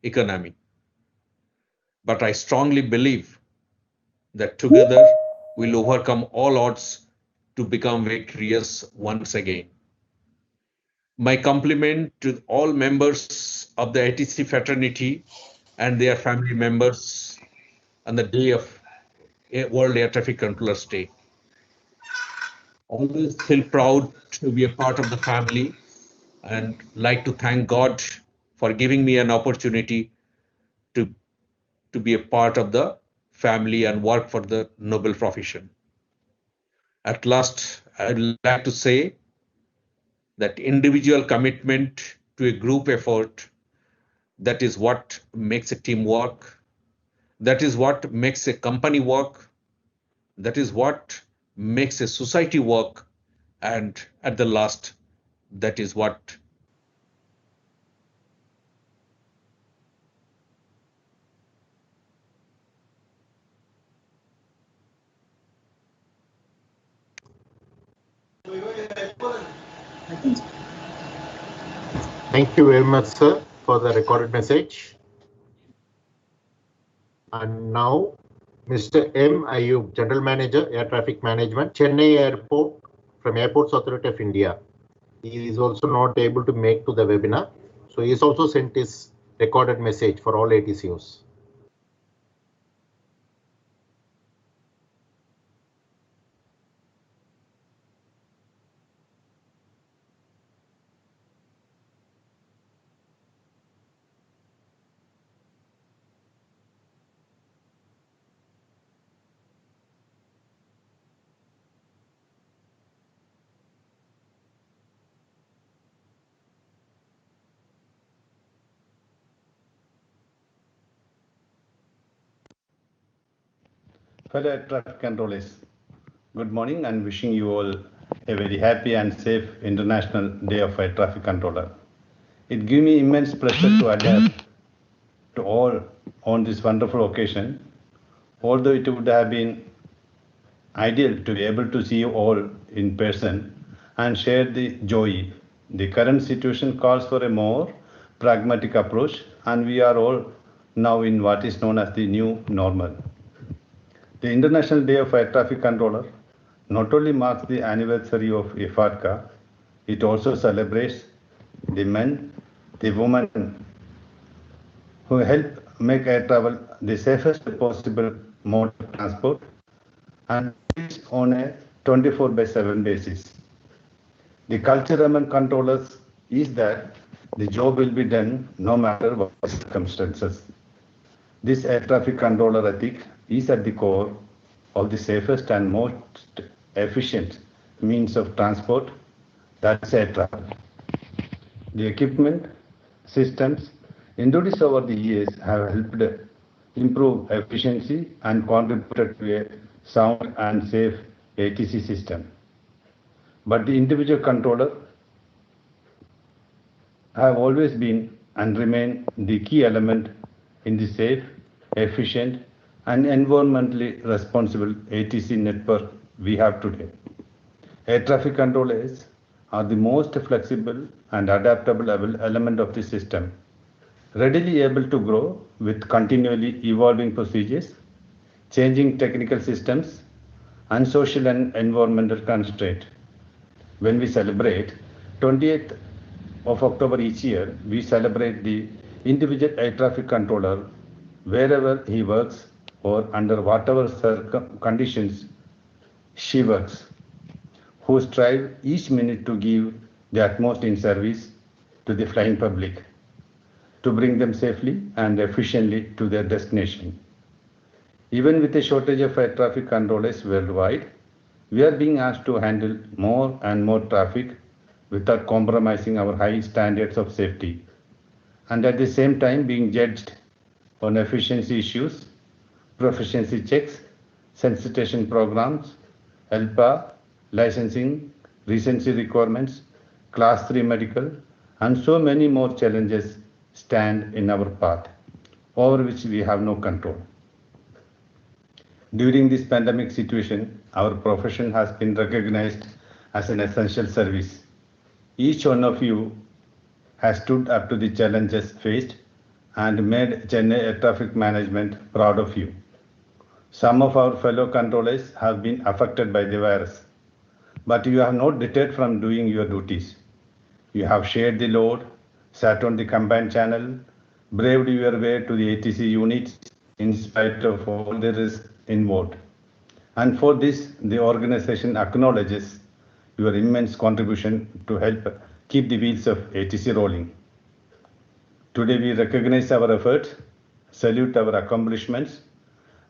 economy. But I strongly believe that together we'll overcome all odds to become victorious once again. My compliment to all members of the ATC fraternity and their family members on the day of World Air Traffic Controllers Day. Always feel proud to be a part of the family and like to thank God for giving me an opportunity to be a part of the family and work for the noble profession. At last, I'd like to say that individual commitment to a group effort, that is what makes a team work. That is what makes a company work. That is what makes a society work. And at the last, that is what Thank you very much, sir, for the recorded message. And now, Mr. M. Ayub, General Manager, Air Traffic Management, Chennai Airport, from Airports Authority of India. He is also not able to make to the webinar. So he has also sent his recorded message for all ATCOs. Fellow air traffic controllers, good morning and wishing you all a very happy and safe International Day of Air Traffic Controller. It gives me immense pleasure to adapt to all on this wonderful occasion. Although it would have been ideal to be able to see you all in person and share the joy. The current situation calls for a more pragmatic approach, and we are all now in what is known as the new normal. The International Day of Air Traffic Controller not only marks the anniversary of IFATCA, it also celebrates the men, the women who help make air travel the safest possible mode of transport and it's on a 24/7 basis. The culture among controllers is that the job will be done no matter what the circumstances. This air traffic controller ethic is at the core of the safest and most efficient means of transport, that's air travel. The equipment, systems introduced over the years have helped improve efficiency and contributed to a sound and safe ATC system. But the individual controller have always been and remain the key element in the safe, efficient, and environmentally responsible ATC network we have today. Air traffic controllers are the most flexible and adaptable element of the system, readily able to grow with continually evolving procedures, changing technical systems, and social and environmental constraints. When we celebrate 20th of October each year, we celebrate the individual air traffic controller wherever he works or under whatever conditions she works, who strive each minute to give the utmost in service to the flying public, to bring them safely and efficiently to their destination. Even with a shortage of air traffic controllers worldwide, we are being asked to handle more and more traffic without compromising our high standards of safety, and at the same time being judged on efficiency issues, proficiency checks, sensitization programs, ELPA, licensing, recency requirements, Class 3 medical, and so many more challenges stand in our path, over which we have no control. During this pandemic situation, our profession has been recognized as an essential service. Each one of you has stood up to the challenges faced and made Chennai Air Traffic Management proud of you. Some of our fellow controllers have been affected by the virus, but you have not deterred from doing your duties. You have shared the load, sat on the combined channel, braved your way to the ATC units in spite of all the risks involved. And for this, the organization acknowledges your immense contribution to help keep the wheels of ATC rolling. Today, we recognize our efforts, salute our accomplishments,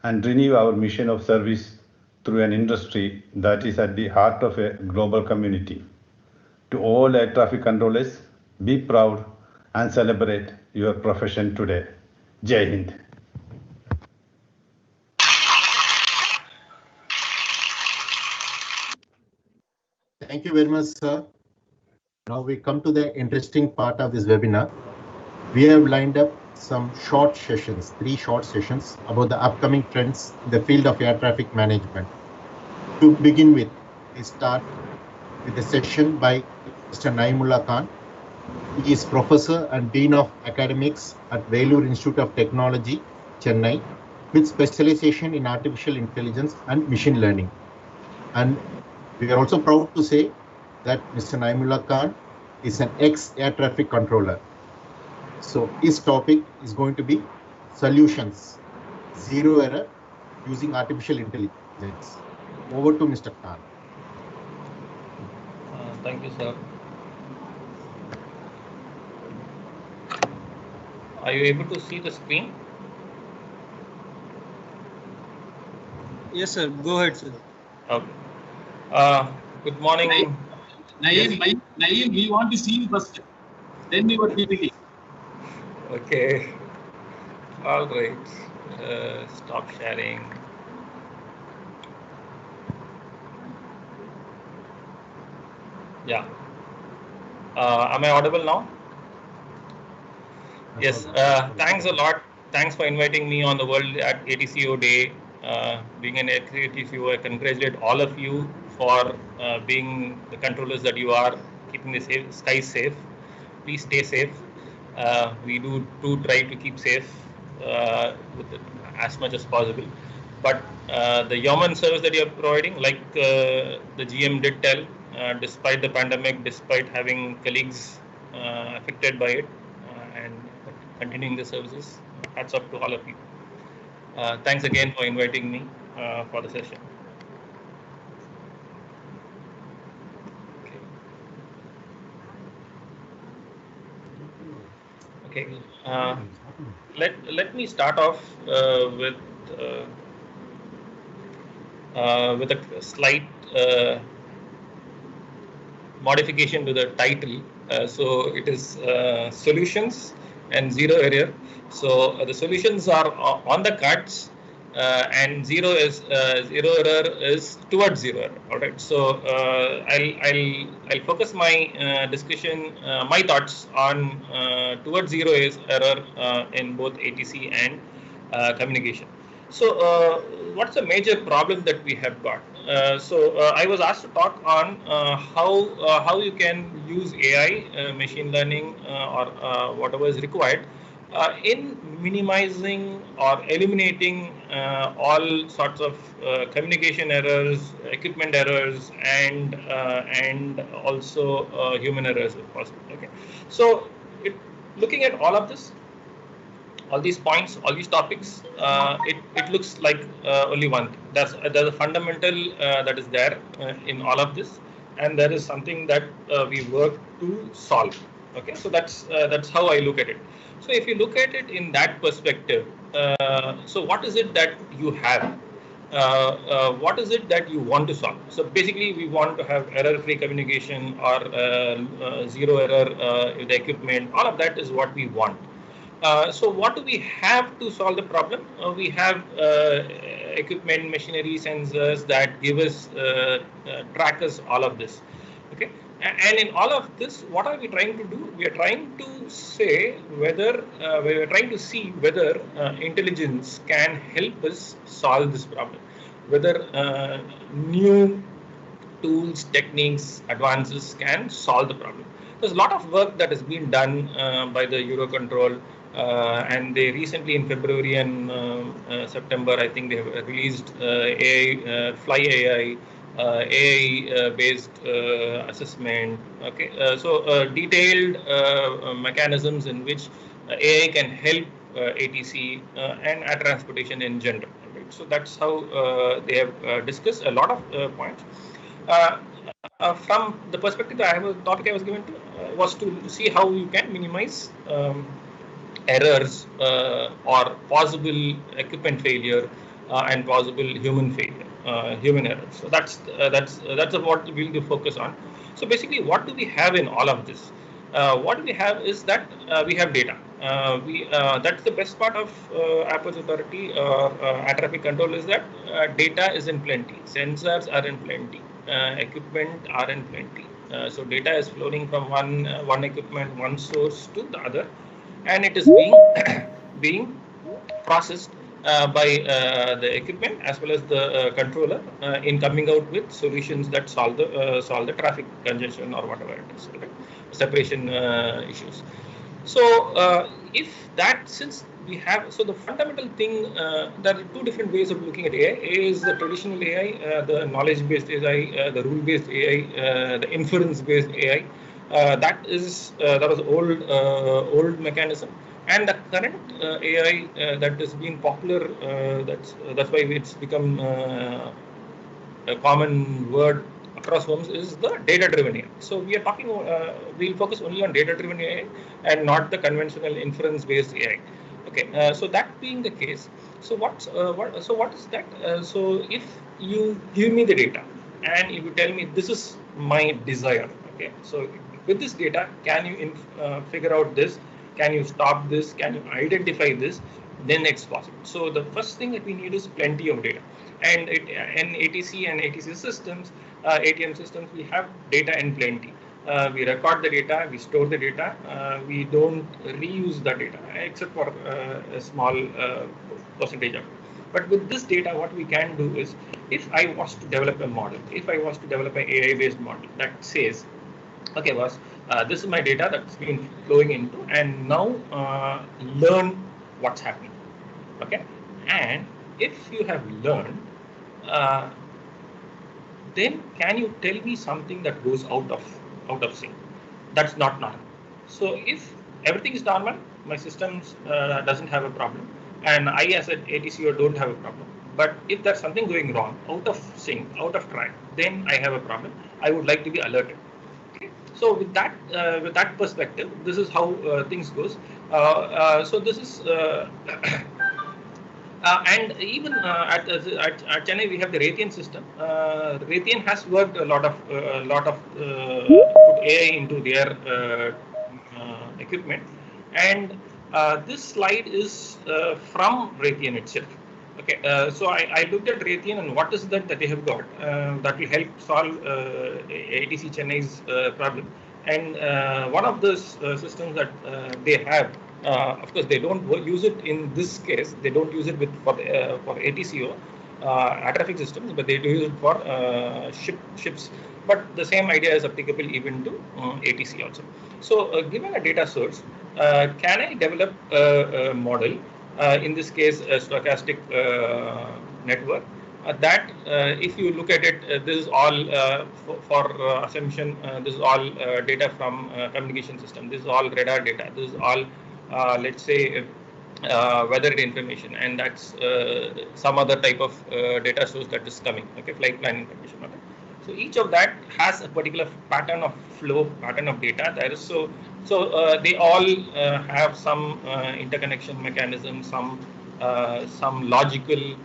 and renew our mission of service through an industry that is at the heart of a global community. To all air traffic controllers, be proud and celebrate your profession today. Jai Hind. Thank you very much, sir. Now we come to the interesting part of this webinar. We have lined up some short sessions, 3 short sessions about the upcoming trends in the field of air traffic management. To begin with, we start with a session by Mr. Naimullah Khan. He is Professor and Dean of Academics at Vellore Institute of Technology, Chennai, with specialization in artificial intelligence and machine learning. And we are also proud to say that Mr. Naimullah Khan is an ex-air traffic controller. So his topic is going to be solutions, zero error using artificial intelligence. Over to Mr. Khan. Thank you, sir. Are you able to see the screen? Yes, sir. Go ahead, sir. Okay. Good morning. Naeem, we want to see you first. Then we were PPT. Okay. All right. Stop sharing. Yeah. Am I audible now? Yes. Thanks a lot. Thanks for inviting me on the World at ATCO Day Being an ATC, I congratulate all of you for being the controllers that you are, keeping the skies safe. Please stay safe. We do try to keep safe as much as possible. But the yeoman service that you are providing, like the GM did tell, despite the pandemic, despite having colleagues affected by it, and continuing the services, hats off to all of you. Thanks again for inviting me for the session. Okay. Let me start off with a slight modification to the title. So it is solutions and zero error. So the solutions are on the cards, and zero error is towards zero error. All right. So I'll focus my discussion, my thoughts on towards zero error in both ATC and communication. So what's the major problem that we have got? I was asked to talk on how you can use AI, machine learning, or whatever is required in minimizing or eliminating all sorts of communication errors, equipment errors, and also human errors if possible. Okay, so looking at all of this, all these points, all these topics, it looks like only one thing. There's a fundamental that is there in all of this, and there is something that we work to solve. Okay, so that's how I look at it. So if you look at it in that perspective, so what is it that you have? What is it that you want to solve? So basically, we want to have error-free communication or zero error with the equipment. All of that is what we want. So what do we have to solve the problem? We have equipment, machinery, sensors that give us, track us all of this. Okay, and in all of this, what are we trying to do? We are trying to say whether we are trying to see whether intelligence can help us solve this problem. Whether new tools, techniques, advances can solve the problem. There's a lot of work that has been done by the Eurocontrol. And they recently, in February and September, I think they have released AI, Fly AI, AI-based assessment. Okay, so detailed mechanisms in which AI can help ATC and air transportation in general. Right? So that's how they have discussed a lot of points. From the perspective that the topic I was given to was to see how you can minimize errors or possible equipment failure and possible human failure, human errors. So that's what we'll focus on. So basically, what do we have in all of this? What we have is that we have data. That's the best part of Apple's authority or air traffic control is that data is in plenty, sensors are in plenty, equipment are in plenty. So data is flowing from one equipment, one source to the other, and it is being processed by the equipment as well as the controller in coming out with solutions that solve the traffic congestion or whatever it is, right? Separation issues. So if that, since we have, so the fundamental thing, there are two different ways of looking at AI. A is the traditional AI, the knowledge-based AI, the rule-based AI, the inference-based AI. That was old mechanism, and the current AI that has been popular. That's why it's become a common word across homes is the data-driven AI. So we are talking. We'll focus only on data-driven AI and not the conventional inference-based AI. Okay. So that being the case, so what is that? So if you give me the data and if you tell me this is my desire. Okay. So with this data, can you figure out this? Can you stop this? Can you identify this? Then it's possible. So the first thing that we need is plenty of data. And in ATC and ATC systems, ATM systems, we have data in plenty. We record the data, we store the data, we don't reuse the data except for a small percentage of it. But with this data, what we can do is, if I was to develop a model, if I was to develop an AI-based model that says, okay, boss, this is my data that's been flowing into, and now learn what's happening. Okay, and if you have learned, then can you tell me something that goes out of sync? That's not normal. So if everything is normal, my systems doesn't have a problem, and I as an ATCO don't have a problem. But if there's something going wrong, out of sync, out of track, then I have a problem. I would like to be alerted. Okay. So with that perspective, this is how things goes. So this is. And even at Chennai, we have the Raytheon system. Raytheon has worked a lot of put AI into their equipment, and this slide is from Raytheon itself. Okay, so I looked at Raytheon and what is that they have got that will help solve ATC Chennai's problem. And one of those systems that they have, of course, they don't use it in this case. They don't use it for ATCO air traffic systems, but they do use it for ships. But the same idea is applicable even to ATC also. So, given a data source, can I develop a model? In this case, a stochastic network. That if you look at it, this is all for assumption. This is all data from communication system. This is all radar data. This is all let's say weather information, and that's some other type of data source that is coming. Okay, flight plan information. Okay. So each of that has a particular pattern of flow, pattern of data. There is so they all have some interconnection mechanism, some logical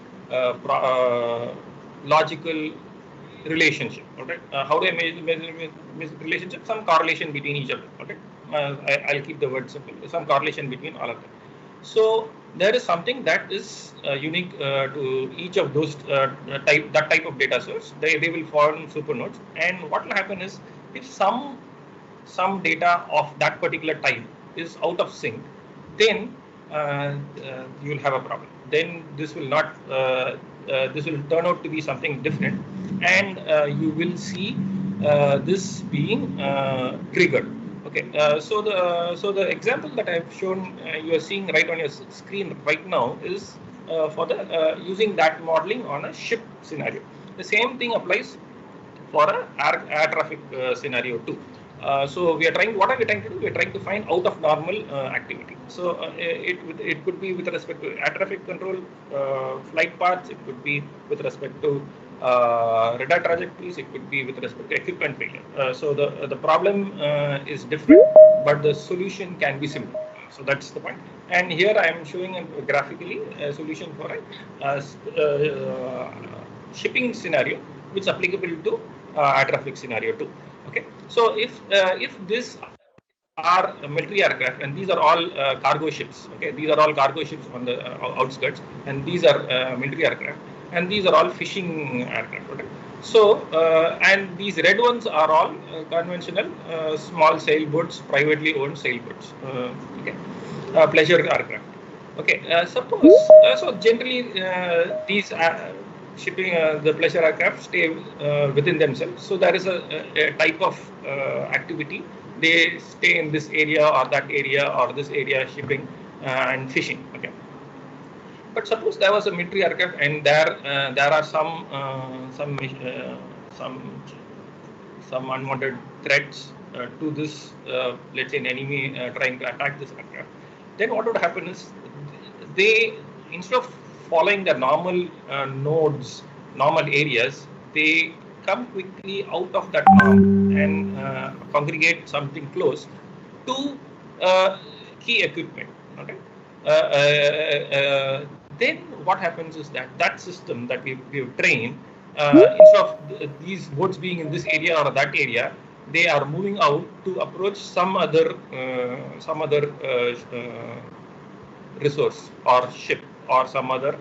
logical relationship. Okay, how do I measure relationship? Some correlation between each of them. Okay, I'll keep the word simple. Some correlation between all of them. So there is something that is unique to each of those type of data source. They will form supernodes, and what will happen is if some data of that particular type is out of sync, then you will have a problem. Then this will not this will turn out to be something different, and you will see this being triggered. Okay, so the example that I've shown you are seeing right on your screen right now is for the using that modeling on a ship scenario. The same thing applies for a air traffic scenario too. So we are trying. What are we trying to do? We are trying to find out of normal activity. So it could be with respect to air traffic control flight paths. It could be with respect to radar trajectories. It could be with respect to equipment failure. So the problem is different, but the solution can be similar. So that's the point. And here I am showing graphically a solution for a shipping scenario, which is applicable to air traffic scenario too. Okay, so if this are military aircraft, and these are all cargo ships. Okay, these are all cargo ships on the outskirts, and these are military aircraft, and these are all fishing aircraft. Okay, so and these red ones are all conventional small sailboats, privately owned sailboats. Okay, pleasure aircraft. Okay, suppose so generally these shipping the pleasure aircraft stay within themselves. So there is a type of activity. They stay in this area or that area or this area shipping and fishing. Okay. But suppose there was a military aircraft and there are some unwanted threats to this let's say an enemy trying to attack this aircraft. Then what would happen is they, instead of following the normal nodes, normal areas, they come quickly out of that norm and congregate something close to key equipment. Okay. Then what happens is that system that we've trained, instead of these boats being in this area or that area, they are moving out to approach some other resource or ship or some other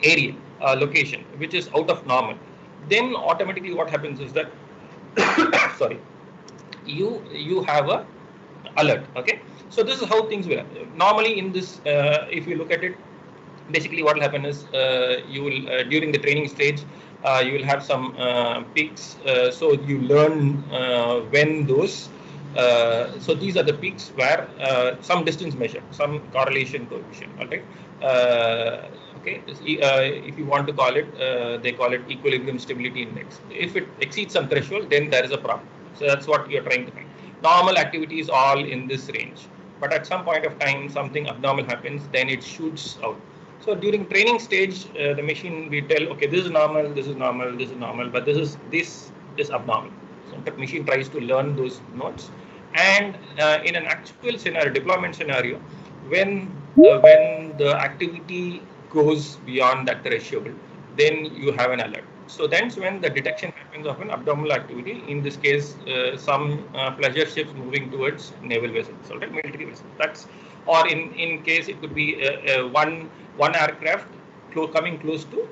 area location which is out of normal. Then automatically what happens is that sorry, you have a alert. Okay, so this is how things will happen. Normally in this if you look at it, basically what will happen is you will during the training stage you will have some peaks, so you learn when those so these are the peaks where some distance measure, some correlation coefficient. All right. Okay. If you want to call it, they call it equilibrium stability index. If it exceeds some threshold, then there is a problem. So that's what you are trying to find. Normal activity is all in this range, but at some point of time something abnormal happens, then it shoots out. So during training stage, the machine we tell, okay, this is normal, this is normal, this is normal, but this is abnormal. So the machine tries to learn those nodes, and in an actual scenario, deployment scenario, when the activity goes beyond that threshold, then you have an alert. So that's when the detection happens of an abnormal activity. In this case, some pleasure ships moving towards naval vessels, right, military vessels. That's, or in case it could be one aircraft coming close to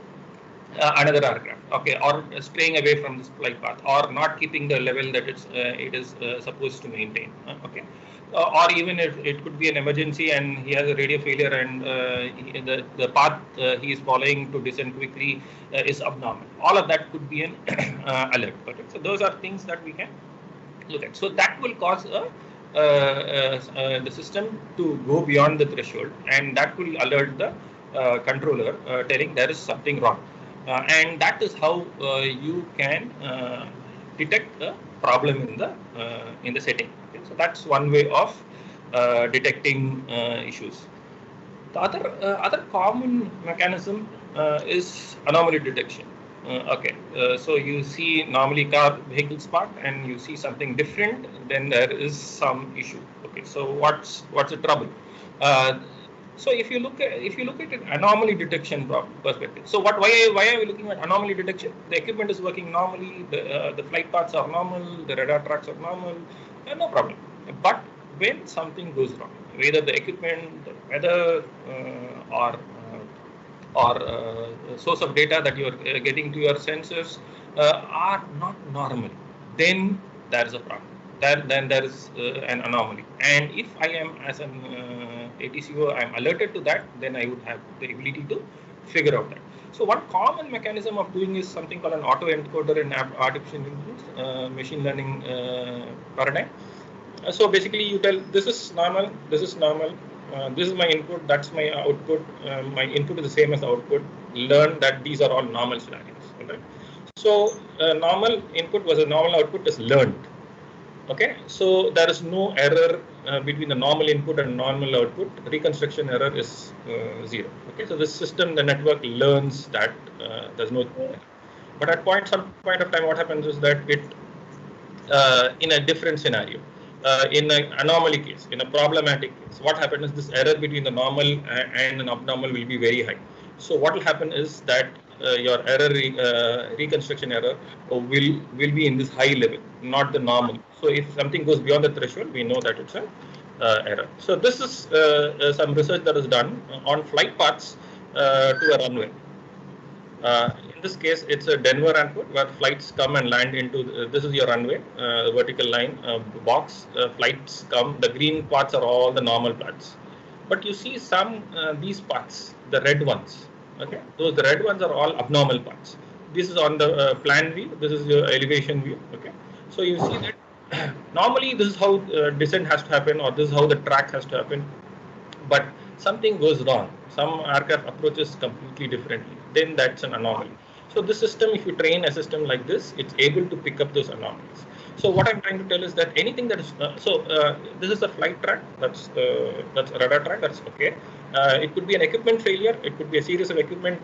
another aircraft, okay, or straying away from this flight path, or not keeping the level that it is supposed to maintain, okay. Or even if it could be an emergency and he has a radio failure and the path he is following to descend quickly is abnormal. All of that could be an alert. Okay, so those are things that we can look at. So that will cause the system to go beyond the threshold, and that will alert the controller telling there is something wrong. And that is how you can detect the problem in the setting. Okay? So that's one way of detecting issues. The other common mechanism is anomaly detection. Okay, so you see normally vehicles parked and you see something different, then there is some issue. Okay, so what's the trouble? So if you look at an anomaly detection perspective, so why are we looking at anomaly detection? The equipment is working normally, the flight paths are normal, the radar tracks are normal, no problem. But when something goes wrong, whether the equipment, the weather, or source of data that you are getting to your sensors are not normal, then there is a problem. Then there is an anomaly. And if I am, as an ATCO, I am alerted to that, then I would have the ability to figure out that. So one common mechanism of doing is something called an auto-encoder in artificial intelligence, machine learning paradigm. So basically you tell this is normal, this is normal, this is my input, that's my output, my input is the same as the output, learn that these are all normal scenarios. Okay? So normal input versus normal output is learned. Okay, so there is no error between the normal input and normal output. Reconstruction error is 0. Okay, so the system, the network learns that there's no error. But at some point of time, what happens is that it, in a different scenario, in an anomaly case, in a problematic case, what happens is this error between the normal and an abnormal will be very high. So what will happen is that your error reconstruction error will be in this high level, not the normal. So if something goes beyond the threshold, we know that it's an error. So this is some research that is done on flight paths to a runway. In this case, it's a Denver airport where flights come and land into. This is your runway, vertical line, box. Flights come. The green parts are all the normal paths, but you see some these parts, the red ones. Okay, the red ones are all abnormal parts. This is on the plan view. This is your elevation view. Okay, so you see that normally this is how descent has to happen, or this is how the track has to happen, but something goes wrong. Some aircraft approaches completely differently. Then that's an anomaly. So this system, if you train a system like this, it's able to pick up those anomalies. So what I'm trying to tell is that anything that is this is a flight track. That's a radar track. That's okay. It could be an equipment failure. It could be a series of equipment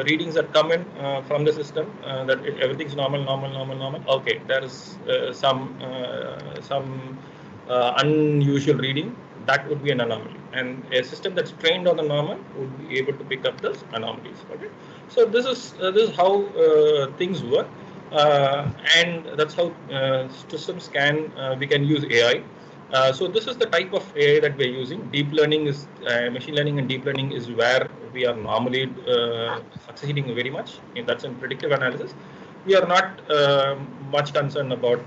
readings that come in from the system that everything's normal. Okay, there is some unusual reading. That would be an anomaly, and a system that's trained on the normal would be able to pick up those anomalies. Okay, so this is how things work, and that's how systems we can use AI. So this is the type of AI that we're using. Deep learning is machine learning, and deep learning is where we are normally succeeding very much. And that's in predictive analysis. We are not much concerned about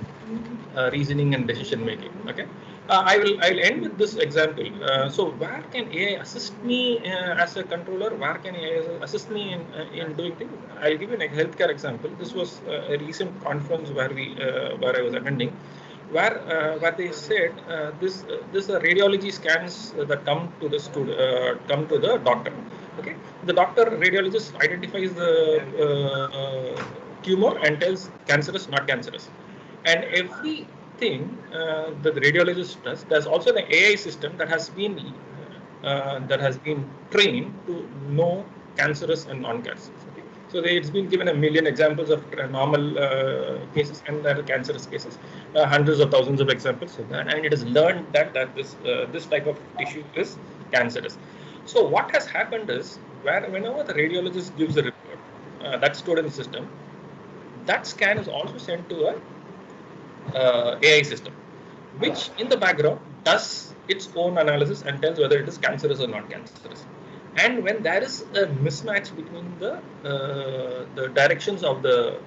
reasoning and decision making. Okay, I'll end with this example. So where can AI assist me as a controller? Where can AI assist me in doing things? I'll give you a healthcare example. This was a recent conference where I was attending, where they said this radiology scans that come to the doctor. Okay, the doctor radiologist identifies the tumor and tells cancerous, not cancerous, and everything that the radiologist does. There's also the AI system that has been trained to know cancerous and non-cancerous. Okay? So it's been given a million examples of normal cases and there are cancerous cases, hundreds of thousands of examples of that, and it has learned that this type of tissue is cancerous. So what has happened is, whenever the radiologist gives a report that's stored in the system, that scan is also sent to a AI system, which in the background does its own analysis and tells whether it is cancerous or not cancerous. And when there is a mismatch between the directions of the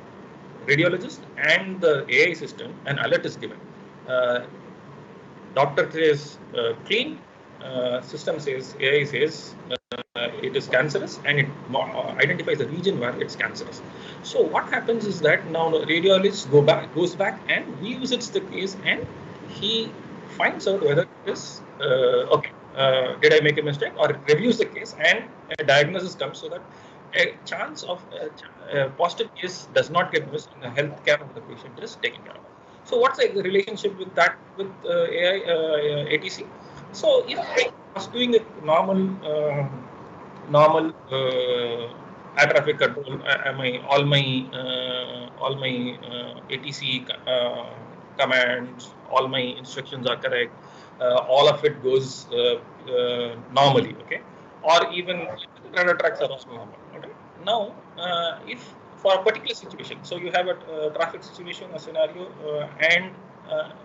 radiologist and the AI system, an alert is given. Doctor says clean, system says, AI says it is cancerous, and it identifies the region where it's cancerous. So what happens is that now the radiologist goes back and revisits the case, and he finds out whether it is okay. Did I make a mistake, or reviews the case and a diagnosis comes, so that a chance of a positive case does not get missed and the health care of the patient is taken care of. So what's the relationship with that with AI ATC? So if I was doing a normal air traffic control, all my ATC commands, all my instructions are correct, all of it goes normally, okay, or even radar tracks are also normal. Okay, now if for a particular situation, so you have a traffic situation, a scenario, and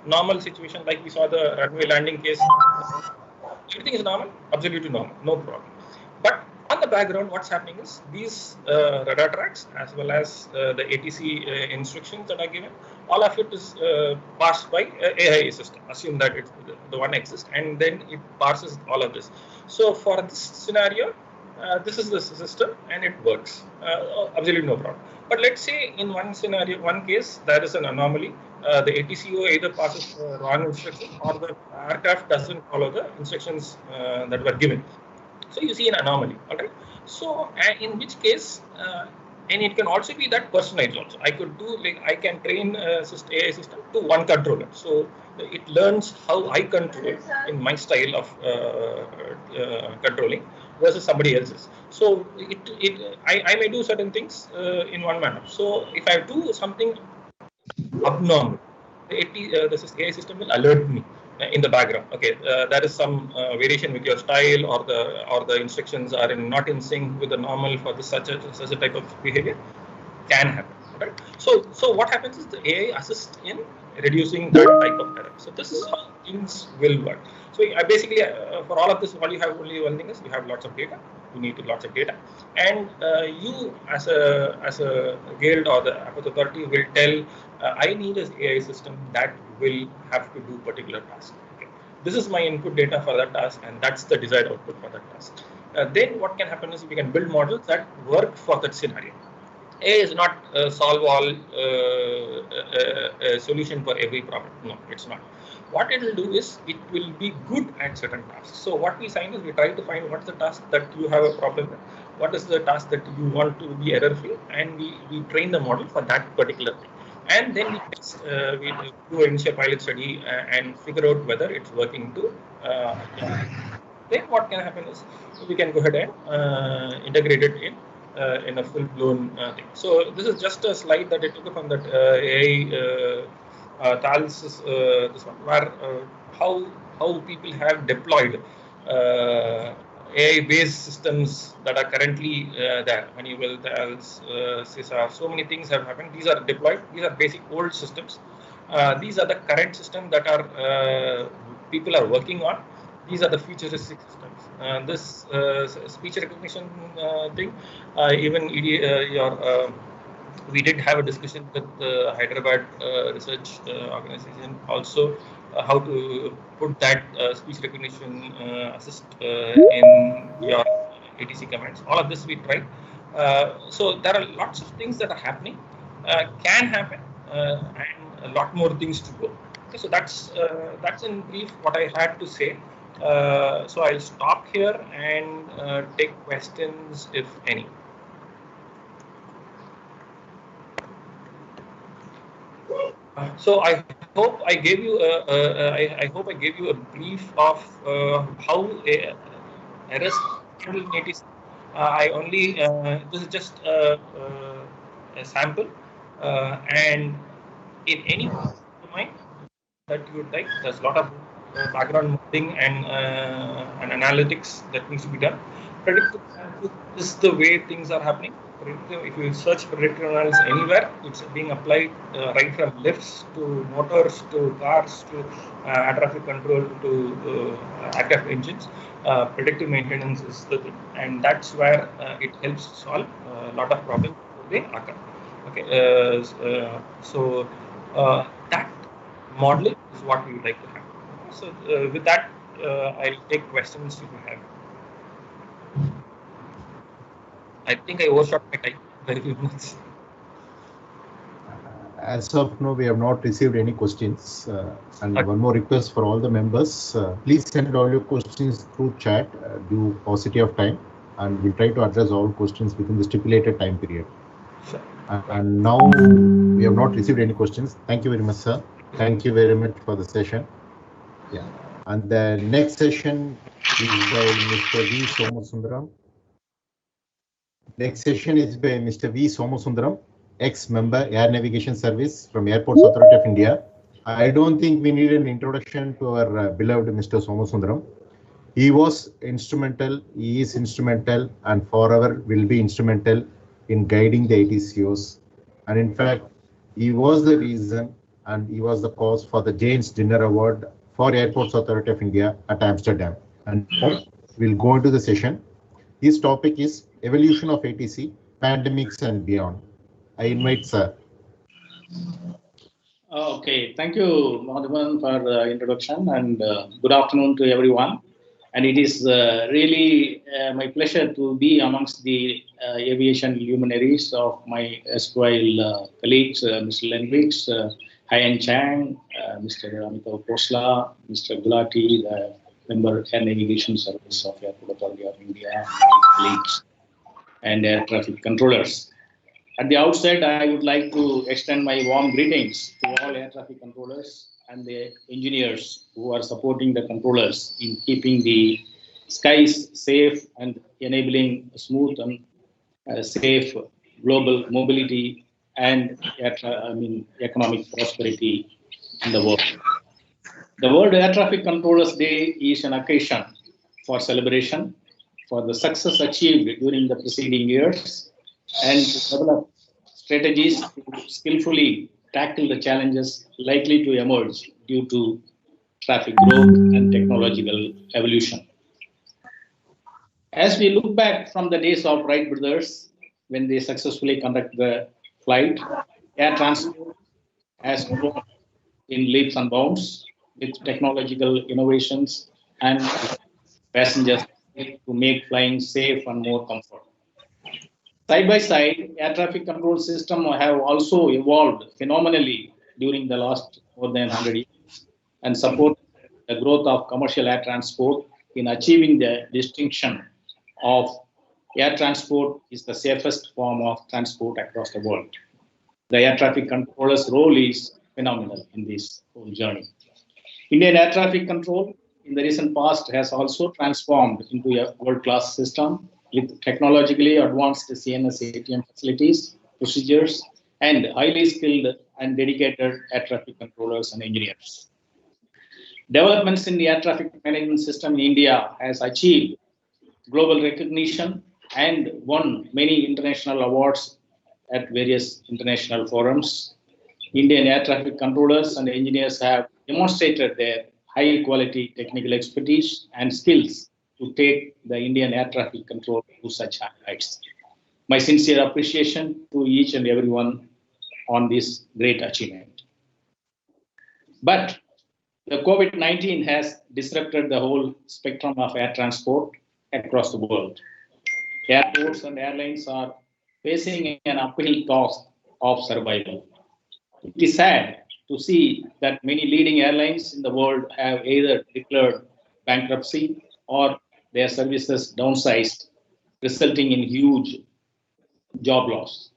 normal situation like we saw the runway landing case, everything is normal, absolutely normal, no problem. But on the background, what's happening is these radar tracks as well as the ATC instructions that are given, all of it is passed by AI system. Assume that the one exists, and then it parses all of this. So for this scenario, this is the system and it works, absolutely no problem. But let's say in one scenario, one case, there is an anomaly. The ATCO either passes the wrong instruction or the aircraft doesn't follow the instructions that were given. So you see an anomaly, all right? So in which case, and it can also be that personalized also. I could do, like, I can train AI system to one controller. So it learns how I control in my style of controlling versus somebody else's. So I may do certain things in one manner. So if I do something abnormal, the AI system will alert me in the background. Okay, there is some variation with your style, or the instructions are not in sync with the normal for such a type of behavior. Can happen, right? So what happens is the AI assists in reducing that type of error. So this is how things will work. So I basically for all of this, all you have only one thing is you have lots of data. You need lots of data, and you as a guild or the Apache authority will tell I need an AI system that will have to do particular task. Okay. This is my input data for that task, and that's the desired output for that task. Then what can happen is we can build models that work for that scenario. AI is not solve all a solution for every problem. No, it's not. What it will do is it will be good at certain tasks. So what we find is we try to find what's the task that you have a problem with, what is the task that you want to be error free, and we train the model for that particular thing. And then we do an initial pilot study and figure out whether it's working to. Then what can happen is we can go ahead and integrate it in a full-blown thing. So this is just a slide that I took from that AI Tal's this one, where how people have deployed AI-based systems that are currently there. Honeywell, Thales, CISA, so many things have happened. These are deployed. These are basic old systems. These are the current systems that are people are working on. These are the futuristic systems. This speech recognition thing, even your we did have a discussion with the Hyderabad research organization also how to put that speech recognition assist in your ATC commands. All of this we tried. So there are lots of things that are happening, can happen, and a lot more things to go. Okay, so that's in brief what I had to say. So I'll stop here and take questions if any. So I hope I gave you a brief of how errors handled in ATC. I only this is just a sample, and in any domain that you would like, there's a lot of background modeling and analytics that needs to be done. Predictive analysis is the way things are happening. If you search predictive analysis anywhere, it's being applied right from lifts to motors to cars to air traffic control to aircraft engines. Predictive maintenance is the thing, and that's where it helps solve a lot of problems they occur. Okay, so that modeling is what we would like to have. So with that, I'll take questions if you have. I think I overshot my time by a few minutes. As of now, we have not received any questions. And one more request for all the members, please send all your questions through chat due paucity of time, and we'll try to address all questions within the stipulated time period. Sure. And now we have not received any questions. Thank you very much, sir. Thank you very much for the session. Yeah. And the next session is by Mr. V. Somasundaram. Next session is by Mr. V. Somasundaram, ex-member Air Navigation Service from Airports Authority of India. I don't think we need an introduction to our beloved Mr. Somasundaram. He was instrumental, he is instrumental, and forever will be instrumental in guiding the ATCOs. And in fact, he was the reason and he was the cause for the Jane's Dinner Award for Airports Authority of India at Amsterdam. And we'll go into the session. His topic is Evolution of ATC, Pandemics and Beyond. I invite sir. Okay, thank you, Madhavan, for the introduction, and good afternoon to everyone. And it is really my pleasure to be amongst the aviation luminaries of my erstwhile colleagues, Mr. Lenwix, Haiyan Chang, Mr. Amitav Khosla, Mr. Gulati, the member Air Navigation Service of Airport Authority of India, colleagues, and air traffic controllers. At the outset, I would like to extend my warm greetings to all air traffic controllers and the engineers who are supporting the controllers in keeping the skies safe and enabling smooth and safe global mobility and economic prosperity in the world. The World Air Traffic Controllers Day is an occasion for celebration for the success achieved during the preceding years and to develop strategies to skillfully tackle the challenges likely to emerge due to traffic growth and technological evolution. As we look back from the days of Wright brothers, when they successfully conduct the flight, air transport has grown in leaps and bounds with technological innovations and passengers to make flying safe and more comfortable. Side by side, air traffic control systems have also evolved phenomenally during the last more than 100 years and support the growth of commercial air transport in achieving the distinction of air transport is the safest form of transport across the world. The air traffic controller's role is phenomenal in this whole journey. Indian air traffic control in the recent past has also transformed into a world-class system with technologically advanced CNS ATM facilities, procedures, and highly skilled and dedicated air traffic controllers and engineers. Developments in the air traffic management system in India has achieved global recognition and won many international awards at various international forums. Indian air traffic controllers and engineers have demonstrated their high quality technical expertise and skills to take the Indian air traffic control to such heights. My sincere appreciation to each and everyone on this great achievement. But the COVID-19 has disrupted the whole spectrum of air transport across the world. Airports and airlines are facing an uphill task of survival. It is sad to see that many leading airlines in the world have either declared bankruptcy or their services downsized, resulting in huge job loss.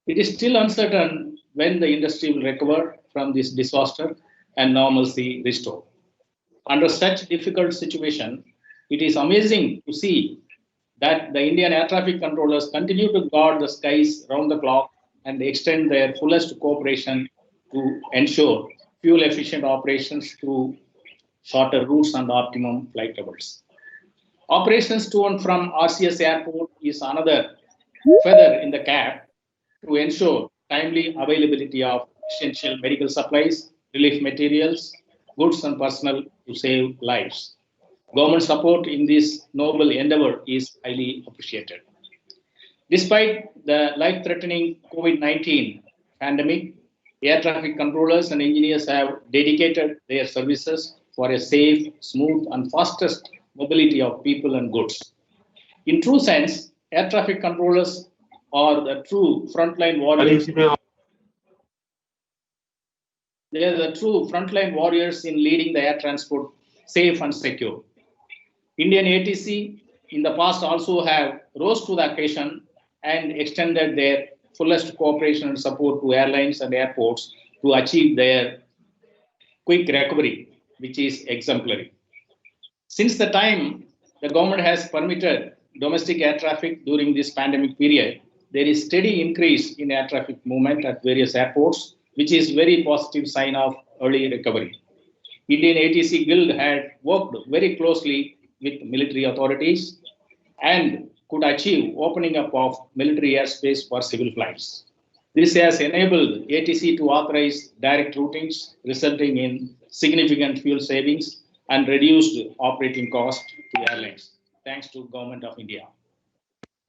It is still uncertain when the industry will recover from this disaster and normalcy restore. Under such difficult situation, it is amazing to see that the Indian air traffic controllers continue to guard the skies round the clock and extend their fullest cooperation to ensure fuel efficient operations through shorter routes and optimum flight levels. Operations to and from RCS airport is another feather in the cap to ensure timely availability of essential medical supplies, relief materials, goods and personnel to save lives. Government support in this noble endeavor is highly appreciated. Despite the life-threatening COVID-19 pandemic, air traffic controllers and engineers have dedicated their services for a safe, smooth, and fastest mobility of people and goods. In true sense, air traffic controllers are the true frontline warriors. They are the true frontline warriors in leading the air transport safe and secure. Indian ATC in the past also have rose to the occasion and extended their fullest cooperation and support to airlines and airports to achieve their quick recovery, which is exemplary. Since the time the government has permitted domestic air traffic during this pandemic period, there is steady increase in air traffic movement at various airports, which is very positive sign of early recovery. Indian ATC Guild had worked very closely with military authorities and could achieve opening up of military airspace for civil flights. This has enabled ATC to authorize direct routings, resulting in significant fuel savings and reduced operating costs to airlines, thanks to Government of India.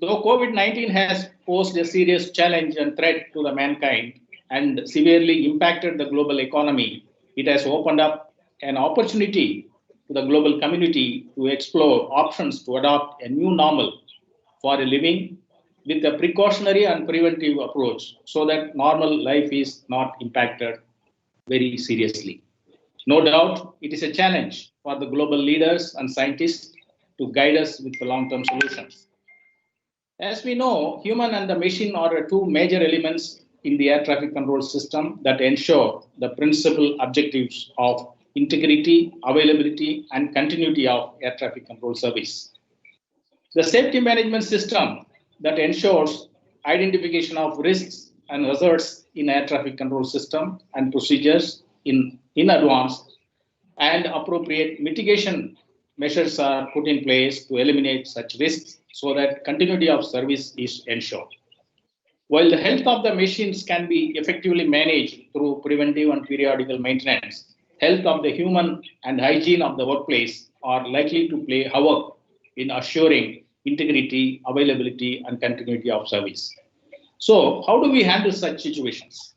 Though COVID-19 has posed a serious challenge and threat to the mankind and severely impacted the global economy, it has opened up an opportunity to the global community to explore options to adopt a new normal for a living with a precautionary and preventive approach so that normal life is not impacted very seriously. No doubt, it is a challenge for the global leaders and scientists to guide us with the long-term solutions. As we know, human and the machine are the two major elements in the air traffic control system that ensure the principal objectives of integrity, availability, and continuity of air traffic control service. The safety management system that ensures identification of risks and hazards in air traffic control system and procedures in advance and appropriate mitigation measures are put in place to eliminate such risks so that continuity of service is ensured. While the health of the machines can be effectively managed through preventive and periodical maintenance, health of the human and hygiene of the workplace are likely to play havoc in assuring integrity, availability, and continuity of service. So, how do we handle such situations?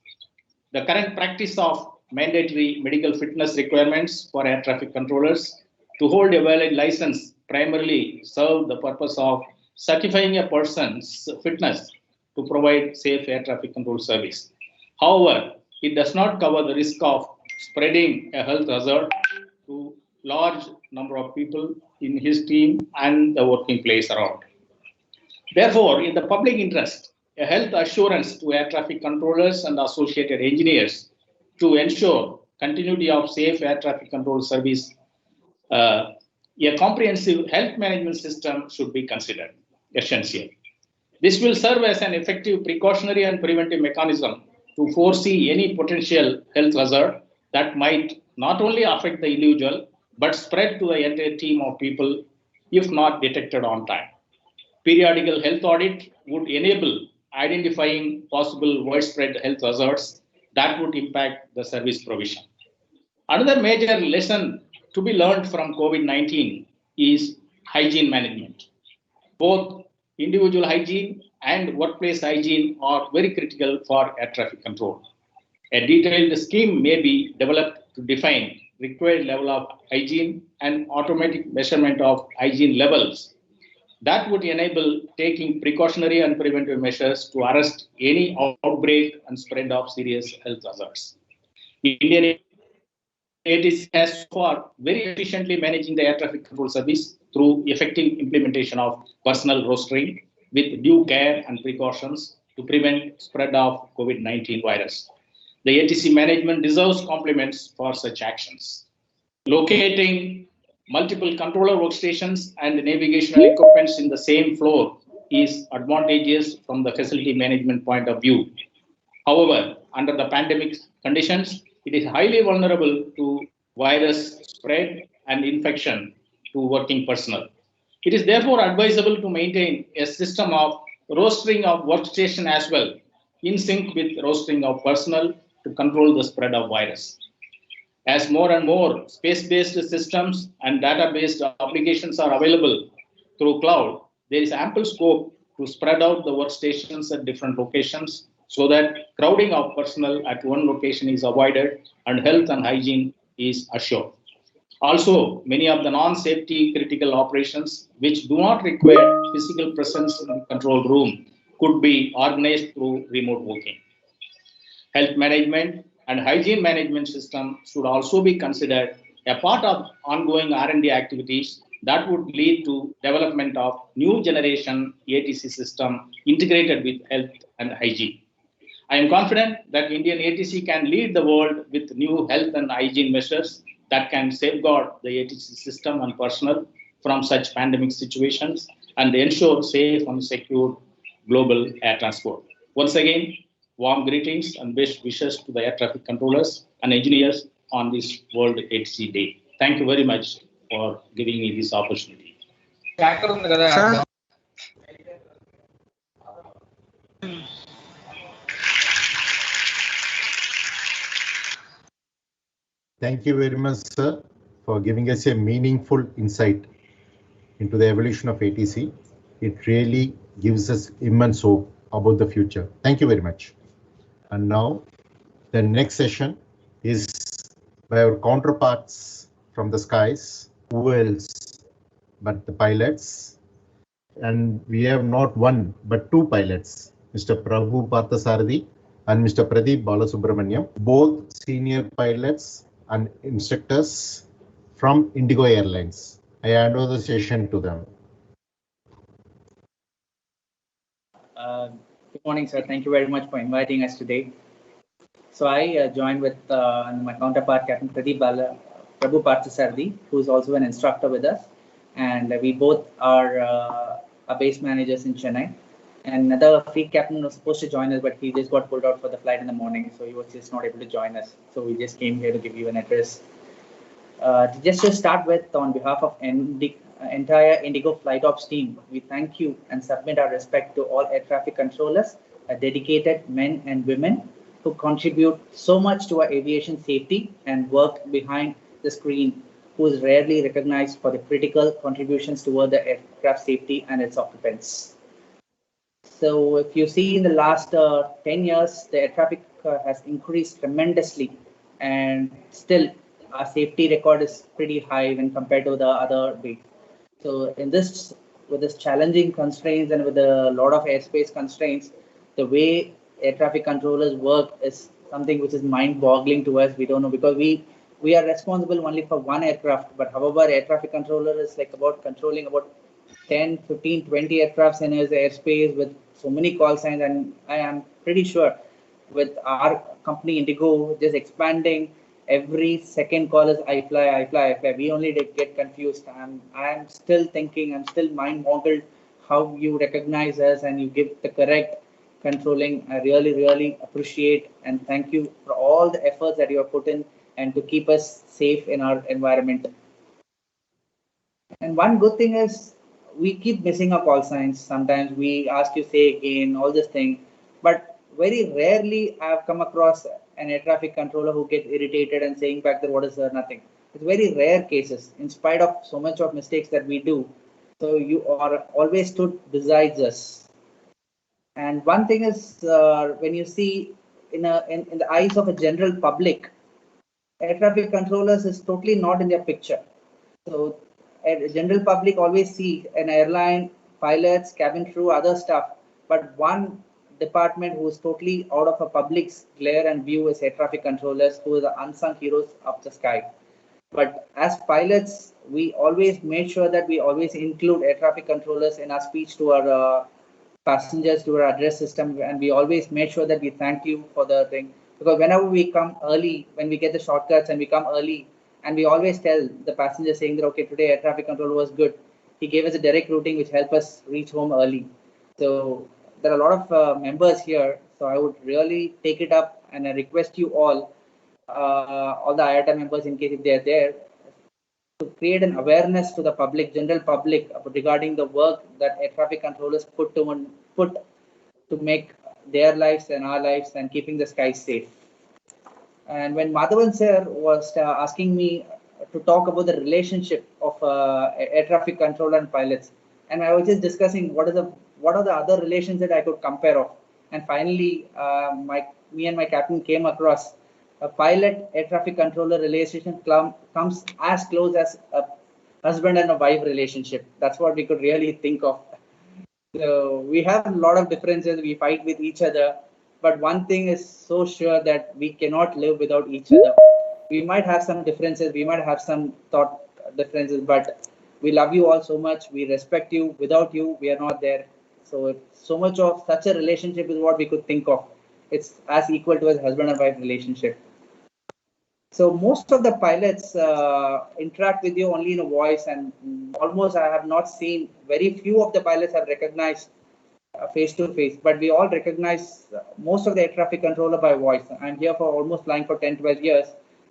The current practice of mandatory medical fitness requirements for air traffic controllers to hold a valid license primarily serve the purpose of certifying a person's fitness to provide safe air traffic control service. However, it does not cover the risk of spreading a health hazard to large number of people in his team and the working place around. Therefore, in the public interest, a health assurance to air traffic controllers and associated engineers to ensure continuity of safe air traffic control service, a comprehensive health management system should be considered essential. This will serve as an effective precautionary and preventive mechanism to foresee any potential health hazard that might not only affect the individual but spread to the entire team of people if not detected on time. Periodical health audit would enable identifying possible widespread health hazards that would impact the service provision. Another major lesson to be learned from COVID-19 is hygiene management. Both individual hygiene and workplace hygiene are very critical for air traffic control. A detailed scheme may be developed to define required level of hygiene and automatic measurement of hygiene levels that would enable taking precautionary and preventive measures to arrest any outbreak and spread of serious health hazards. Indian ATC has so far very efficiently managing the air traffic control service through effective implementation of personal rostering with due care and precautions to prevent spread of COVID-19 virus. The ATC management deserves compliments for such actions. Locating multiple controller workstations and navigational equipments in the same floor is advantageous from the facility management point of view. However, under the pandemic conditions, it is highly vulnerable to virus spread and infection to working personnel. It is therefore advisable to maintain a system of rostering of workstation as well, in sync with rostering of personnel to control the spread of virus. As more and more space-based systems and data-based applications are available through cloud, there is ample scope to spread out the workstations at different locations so that crowding of personnel at one location is avoided and health and hygiene is assured. Also, many of the non-safety critical operations which do not require physical presence in the control room could be organized through remote working. Health management and hygiene management system should also be considered a part of ongoing R&D activities that would lead to development of new generation ATC system integrated with health and hygiene. I am confident that Indian ATC can lead the world with new health and hygiene measures that can safeguard the ATC system and personnel from such pandemic situations and ensure safe and secure global air transport. Once again, warm greetings and best wishes to the air traffic controllers and engineers on this World ATC Day. Thank you very much for giving me this opportunity. Sir. Thank you very much, sir, for giving us a meaningful insight into the evolution of ATC. It really gives us immense hope about the future. Thank you very much. And now, the next session is by our counterparts from the skies. Who else but the pilots? And we have not one, but two pilots, Mr. Prabhu Parthasarathi and Mr. Pradeep Balasubramaniam, both senior pilots and instructors from Indigo Airlines. I hand over the session to them. Good morning, sir. Thank you very much for inviting us today. So I joined with my counterpart, Captain Prabhu Parthasarathi, who is also an instructor with us. And we both are base managers in Chennai. And another fleet captain was supposed to join us, but he just got pulled out for the flight in the morning. So he was just not able to join us. So we just came here to give you an address. Just to start with, on behalf of entire Indigo Flight Ops team, we thank you and submit our respect to all air traffic controllers, dedicated men and women who contribute so much to our aviation safety and work behind the screen, who is rarely recognized for the critical contributions toward the aircraft safety and its occupants. So if you see in the last 10 years, the air traffic has increased tremendously, and still our safety record is pretty high when compared to the other big. So in this, with this challenging constraints and with a lot of airspace constraints, the way air traffic controllers work is something which is mind-boggling to us. We don't know, because we are responsible only for one aircraft, but however, air traffic controller is like about controlling about 10, 15, 20 aircrafts in his airspace with so many call signs. And I am pretty sure with our company Indigo just expanding, every second call is I fly, I fly, I fly. We only get confused. I'm still thinking, I'm still mind-boggled how you recognize us and you give the correct controlling. I really, really appreciate and thank you for all the efforts that you have put in and to keep us safe in our environment. And one good thing is we keep missing our call signs. Sometimes we ask you say again, all this thing, but very rarely I've come across an air traffic controller who gets irritated and saying back that what is nothing. It's very rare cases in spite of so much of mistakes that we do. So you are always stood beside us. And one thing is, when you see in the eyes of a general public, air traffic controllers is totally not in their picture. So a general public always see an airline, pilots, cabin crew, other stuff, but one department who is totally out of a public's glare and view is air traffic controllers, who are the unsung heroes of the sky. But as pilots, we always make sure that we always include air traffic controllers in our speech to our passengers, to our address system, and we always make sure that we thank you for the thing. Because whenever we come early, when we get the shortcuts and we come early, and we always tell the passenger saying that, okay, today air traffic control was good. He gave us a direct routing which helped us reach home early. So there are a lot of members here. So I would really take it up and I request you all the IATA members, in case if they are there, to create an awareness to the public, general public, regarding the work that air traffic controllers put to make their lives and our lives and keeping the skies safe. And when Madhavan sir was asking me to talk about the relationship of air traffic controller and pilots, and I was just discussing what are the other relations that I could compare of, and finally me and my captain came across a pilot air traffic controller relationship comes as close as a husband and a wife relationship. That's what we could really think of. So we have a lot of differences. We fight with each other, but one thing is so sure, that we cannot live without each other. We might have some differences. We might have some thought differences, but we love you all so much. We respect you. Without you, we are not there. So much of such a relationship is what we could think of. It's as equal to a husband and wife relationship. So most of the pilots interact with you only in a voice, and almost I have not seen, very few of the pilots have recognized face to face, but we all recognize most of the air traffic controller by voice. I'm here for almost flying for 10, 12 years,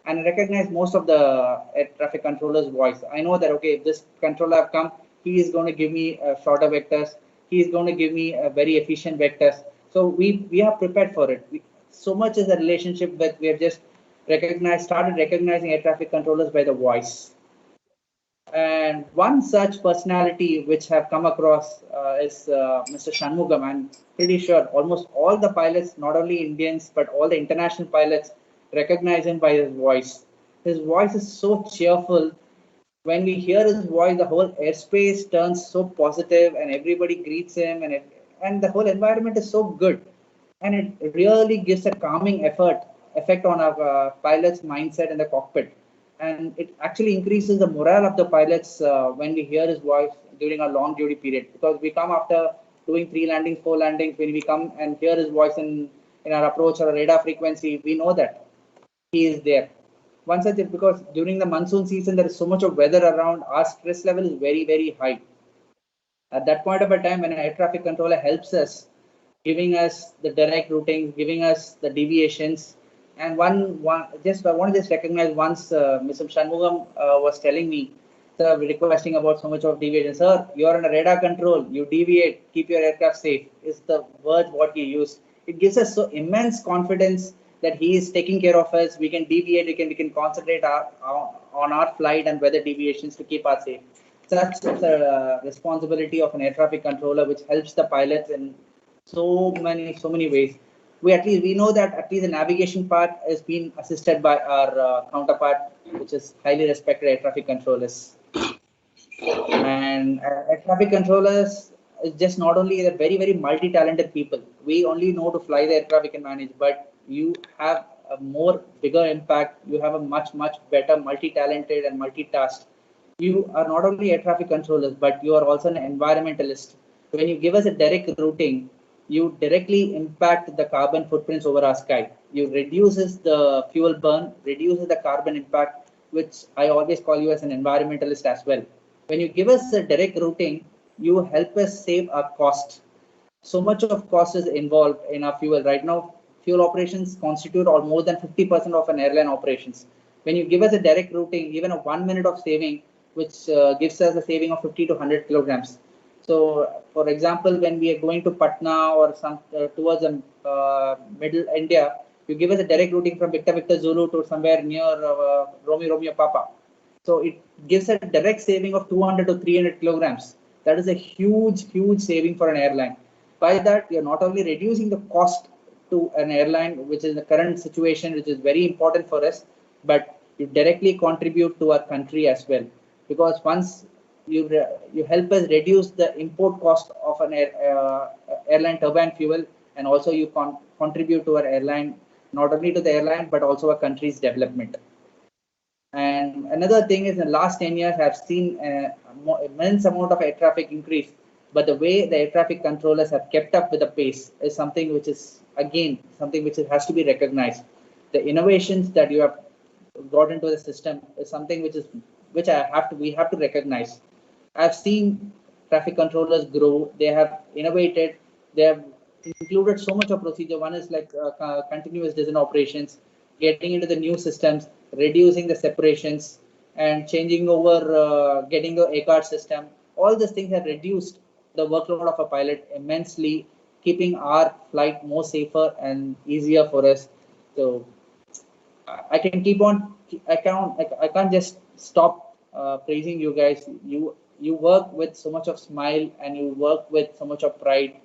and I recognize most of the air traffic controller's voice. I know that, okay, if this controller have come, he is going to give me shorter vectors. He is going to give me a very efficient vectors. So we are prepared for it. So much is a relationship that we have just started recognizing air traffic controllers by the voice. And one such personality which have come across is Mr. Shanmugam. I'm pretty sure almost all the pilots, not only Indians, but all the international pilots, recognize him by his voice. His voice is so cheerful. When we hear his voice, the whole airspace turns so positive and everybody greets him, and the whole environment is so good. And it really gives a calming effect on our pilot's mindset in the cockpit. And it actually increases the morale of the pilots when we hear his voice during our long duty period, because we come after doing 3 landings, 4 landings. When we come and hear his voice in our approach or radar frequency, we know that he is there. One such is because during the monsoon season, there is so much of weather around, our stress level is very, very high. At that point of a time, when an air traffic controller helps us, giving us the direct routing, giving us the deviations. And I want to just recognize once Mr. Shanmugam was telling me, sir, requesting about so much of deviation. Sir, you're on a radar control, you deviate, keep your aircraft safe, is the word what he used. It gives us so immense confidence that he is taking care of us. We can deviate, we can concentrate on our flight and weather deviations to keep us safe. Such the responsibility of an air traffic controller, which helps the pilots in so many ways. We know that at least the navigation part is being assisted by our counterpart, which is highly respected air traffic controllers. And air traffic controllers is just not only the very multi-talented people. We only know to fly the aircraft we can manage, but you have a more bigger impact. You have a much better multi-talented and multitasked. You are not only air traffic controllers, but you are also an environmentalist. When you give us a direct routing, you directly impact the carbon footprints over our sky. You reduces the fuel burn, reduces the carbon impact, which I always call you as an environmentalist as well. When you give us a direct routing, you help us save our cost. So much of cost is involved in our fuel. Right now, fuel operations constitute or more than 50% of an airline operations. When you give us a direct routing, even a 1 minute of saving, which gives us a saving of 50 to 100 kilograms. So, for example, when we are going to Patna or towards middle India, you give us a direct routing from Victor Zulu to somewhere near Romeo Papa. So it gives a direct saving of 200 to 300 kilograms. That is a huge saving for an airline. By that, you're not only reducing the cost to an airline, which is the current situation, which is very important for us, but you directly contribute to our country as well. Because once you help us reduce the import cost of an airline turbine fuel, and also you contribute to our airline, not only to the airline, but also our country's development. And another thing is, in the last 10 years, I've seen immense amount of air traffic increase, but the way the air traffic controllers have kept up with the pace is something which is, again, something which has to be recognized. The innovations that you have brought into the system is something which we have to recognize. I've seen traffic controllers grow. They have innovated. They have included so much of procedure. One is like continuous design operations, getting into the new systems, reducing the separations, and changing over, getting the A-card system. All these things have reduced the workload of a pilot immensely, keeping our flight more safer and easier for us. So I can keep on. I can't just stop praising you guys. You work with so much of smile and you work with so much of pride.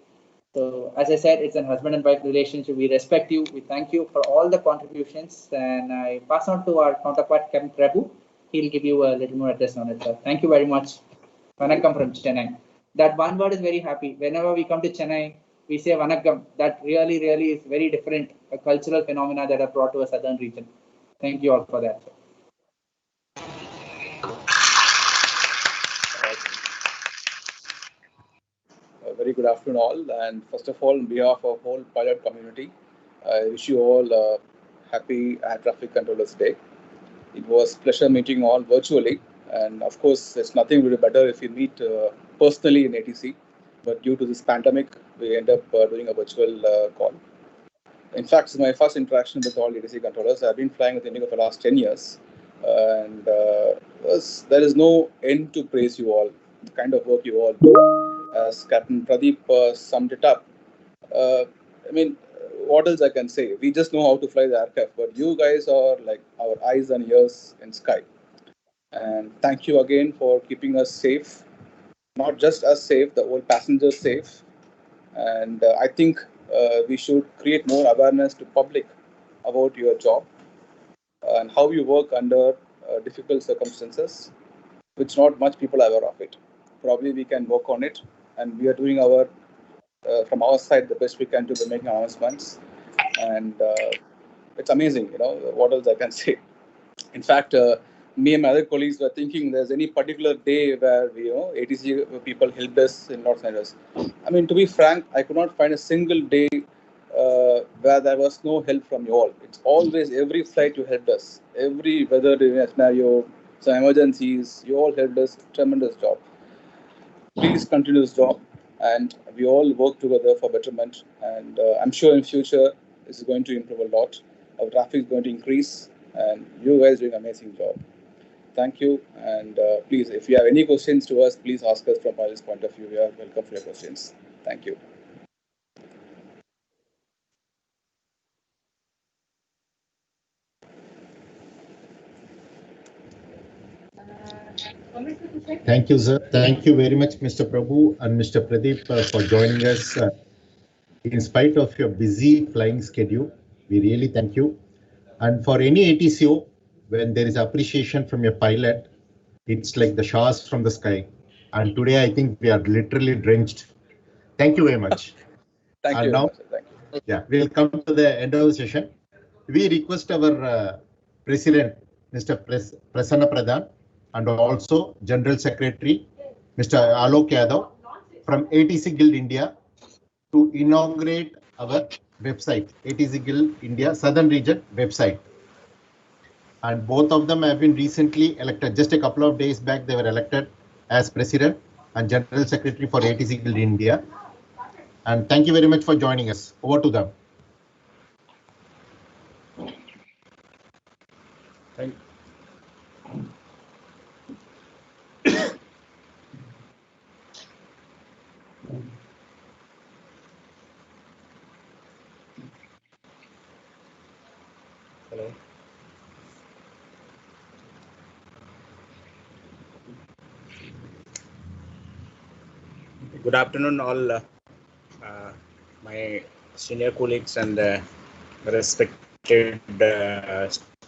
So as I said, it's a husband and wife relationship. We respect you. We thank you for all the contributions. And I pass on to our counterpart, Captain Prabhu. He'll give you a little more address on it, sir. Thank you very much. Vanakkam from Chennai. That one word is very happy. Whenever we come to Chennai, we say Vanakkam. That really is very different, a cultural phenomena that are brought to a southern region. Thank you all for that, sir. Very good afternoon all, and first of all, on behalf of whole pilot community, I wish you all a happy Air Traffic Controllers Day. It was a pleasure meeting all virtually, and of course, it's nothing really better if you meet personally in ATC, but due to this pandemic, we end up doing a virtual call. In fact, it's my first interaction with all ATC controllers. I've been flying with India for the last 10 years, and there is no end to praise you all, the kind of work you all do. As Captain Pradeep summed it up, I mean, what else I can say? We just know how to fly the aircraft, but you guys are like our eyes and ears in sky. And thank you again for keeping us safe, not just us safe, the whole passengers safe. And I think we should create more awareness to public about your job and how you work under difficult circumstances, which not much people are aware of it. Probably we can work on it, and we are doing our from our side the best we can do by making announcements. And it's amazing, you know, what else I can say. In fact, me and my other colleagues were thinking there's any particular day where we, ATC people helped us in Los Angeles. I mean, to be frank, I could not find a single day where there was no help from you all. It's always every flight you helped us, every weather scenario, some emergencies, you all helped us. Tremendous job. Please continue this job, and we all work together for betterment. And I'm sure in future this is going to improve a lot. Our traffic is going to increase, and you guys doing an amazing job. Thank you, and please, if you have any questions to us, please ask us from pilot's point of view. We are welcome for your questions. Thank you. Thank you, sir. Thank you very much, Mr. Prabhu and Mr. Pradeep, for joining us in spite of your busy flying schedule. We really thank you. And for any ATCO, when there is appreciation from your pilot, it's like the showers from the sky. And today, I think we are literally drenched. Thank you very much. Thank you. Now, yeah, we'll come to the end of the session. We request our President, Mr. Prasanna Pradhan, and also General Secretary, Mr. Alok Yadav from ATC Guild India to inaugurate our website, ATC Guild India Southern Region website. And both of them have been recently elected. Just a couple of days back, they were elected as President and General Secretary for ATC Guild India. And thank you very much for joining us. Over to them. Thank you. Hello. Good afternoon, all my senior colleagues and respected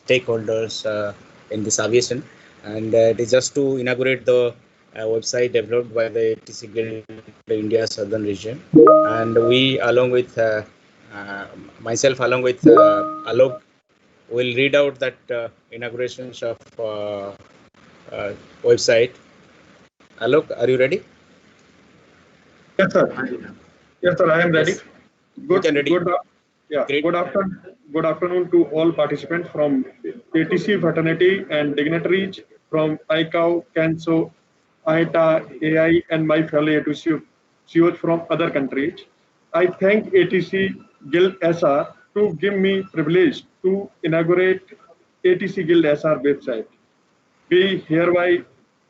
stakeholders in this aviation. And it is just to inaugurate the website developed by the ATC Guild India Southern Region. And we, along with myself, along with Alok, will read out that inaugurations of website. Alok, are you ready? Yes, sir. Yes, sir. I am ready. Yes. Good. Good afternoon to all participants from ATC fraternity and dignitaries from ICAO, CANSO, ITA, AI, and my fellow ATC CEOs from other countries. I thank ATC Guild SR to give me privilege to inaugurate ATC Guild SR website. We hereby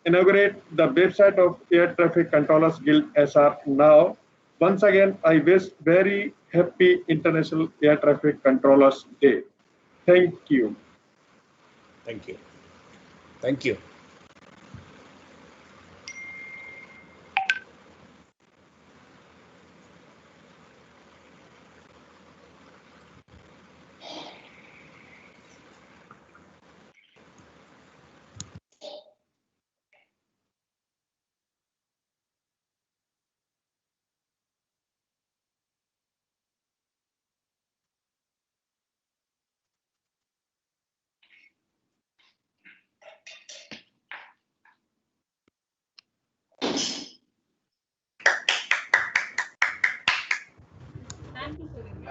inaugurate the website of Air Traffic Controllers Guild SR now. Once again, I wish very happy International Air Traffic Controllers Day. Thank you. Thank you. Thank you.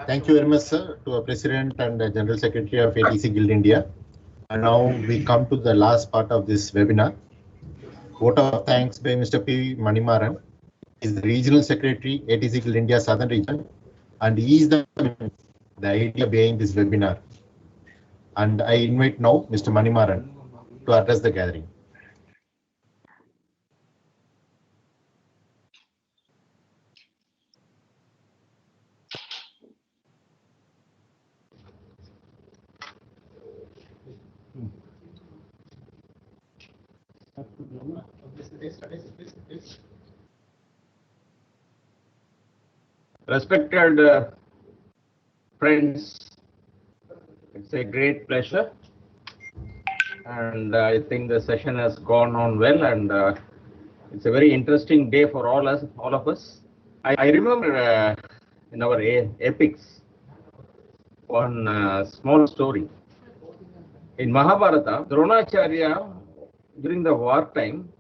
Thank you very much, sir, to our President and General Secretary of ATC Guild India. And now we come to the last part of this webinar. Vote of thanks by Mr. P. Manimaran. He is the Regional Secretary, ATC Guild India Southern Region, and he is the idea behind this webinar. And I invite now Mr. Manimaran to address the gathering. Respected friends, it's a great pleasure, and I think the session has gone on well, and it's a very interesting day for all of us. I remember in our epics one small story. In Mahabharata, Dronacharya, during the wartime,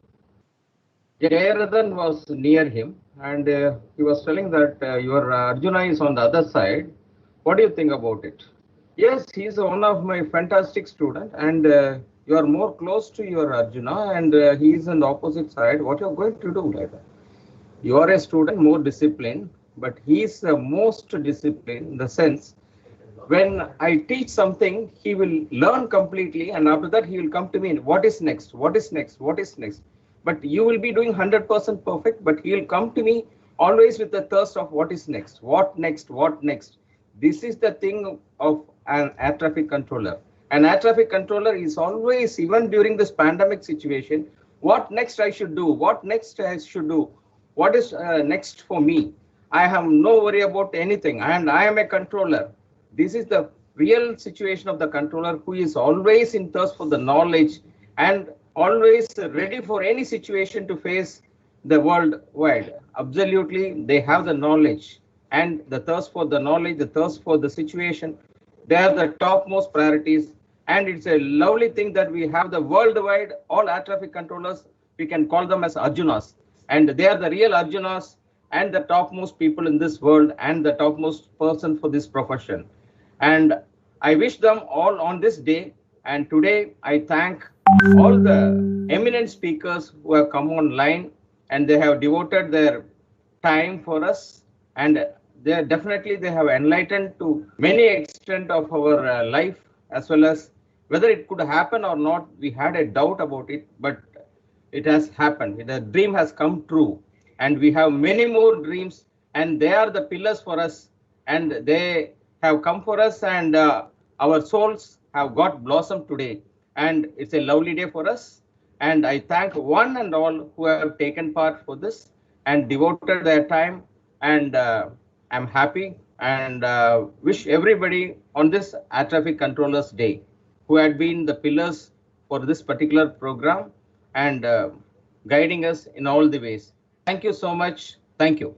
Jayadrathan was near him, and he was telling that your Arjuna is on the other side. What do you think about it? Yes, he is one of my fantastic students, and you are more close to your Arjuna, and he is on the opposite side. What you are going to do later? You are a student, more disciplined, but he is the most disciplined in the sense when I teach something, he will learn completely, and after that he will come to me. What is next? What is next? What is next? But you will be doing 100% perfect, but he will come to me always with the thirst of what is next? What next? What next? This is the thing of an air traffic controller. An air traffic controller is always, even during this pandemic situation, what next I should do? What next I should do? What is next for me? I have no worry about anything, and I am a controller. This is the real situation of the controller, who is always in thirst for the knowledge and always ready for any situation to face the world wide. Absolutely, they have the knowledge and the thirst for the knowledge, the thirst for the situation. They are the topmost priorities, and it's a lovely thing that we have the worldwide, all air traffic controllers, we can call them as Arjunas, and they are the real Arjunas and the topmost people in this world and the topmost person for this profession. And I wish them all on this day. And today I thank all the eminent speakers who have come online, and they have devoted their time for us, and they have enlightened to many extent of our life, as well as whether it could happen or not. We had a doubt about it, but it has happened. The dream has come true, and we have many more dreams, and they are the pillars for us, and they have come for us, and our souls have got blossomed today, and it's a lovely day for us. And I thank one and all who have taken part for this and devoted their time, and I'm happy and wish everybody on this Air Traffic Controllers Day who had been the pillars for this particular program and guiding us in all the ways. Thank you so much. Thank you.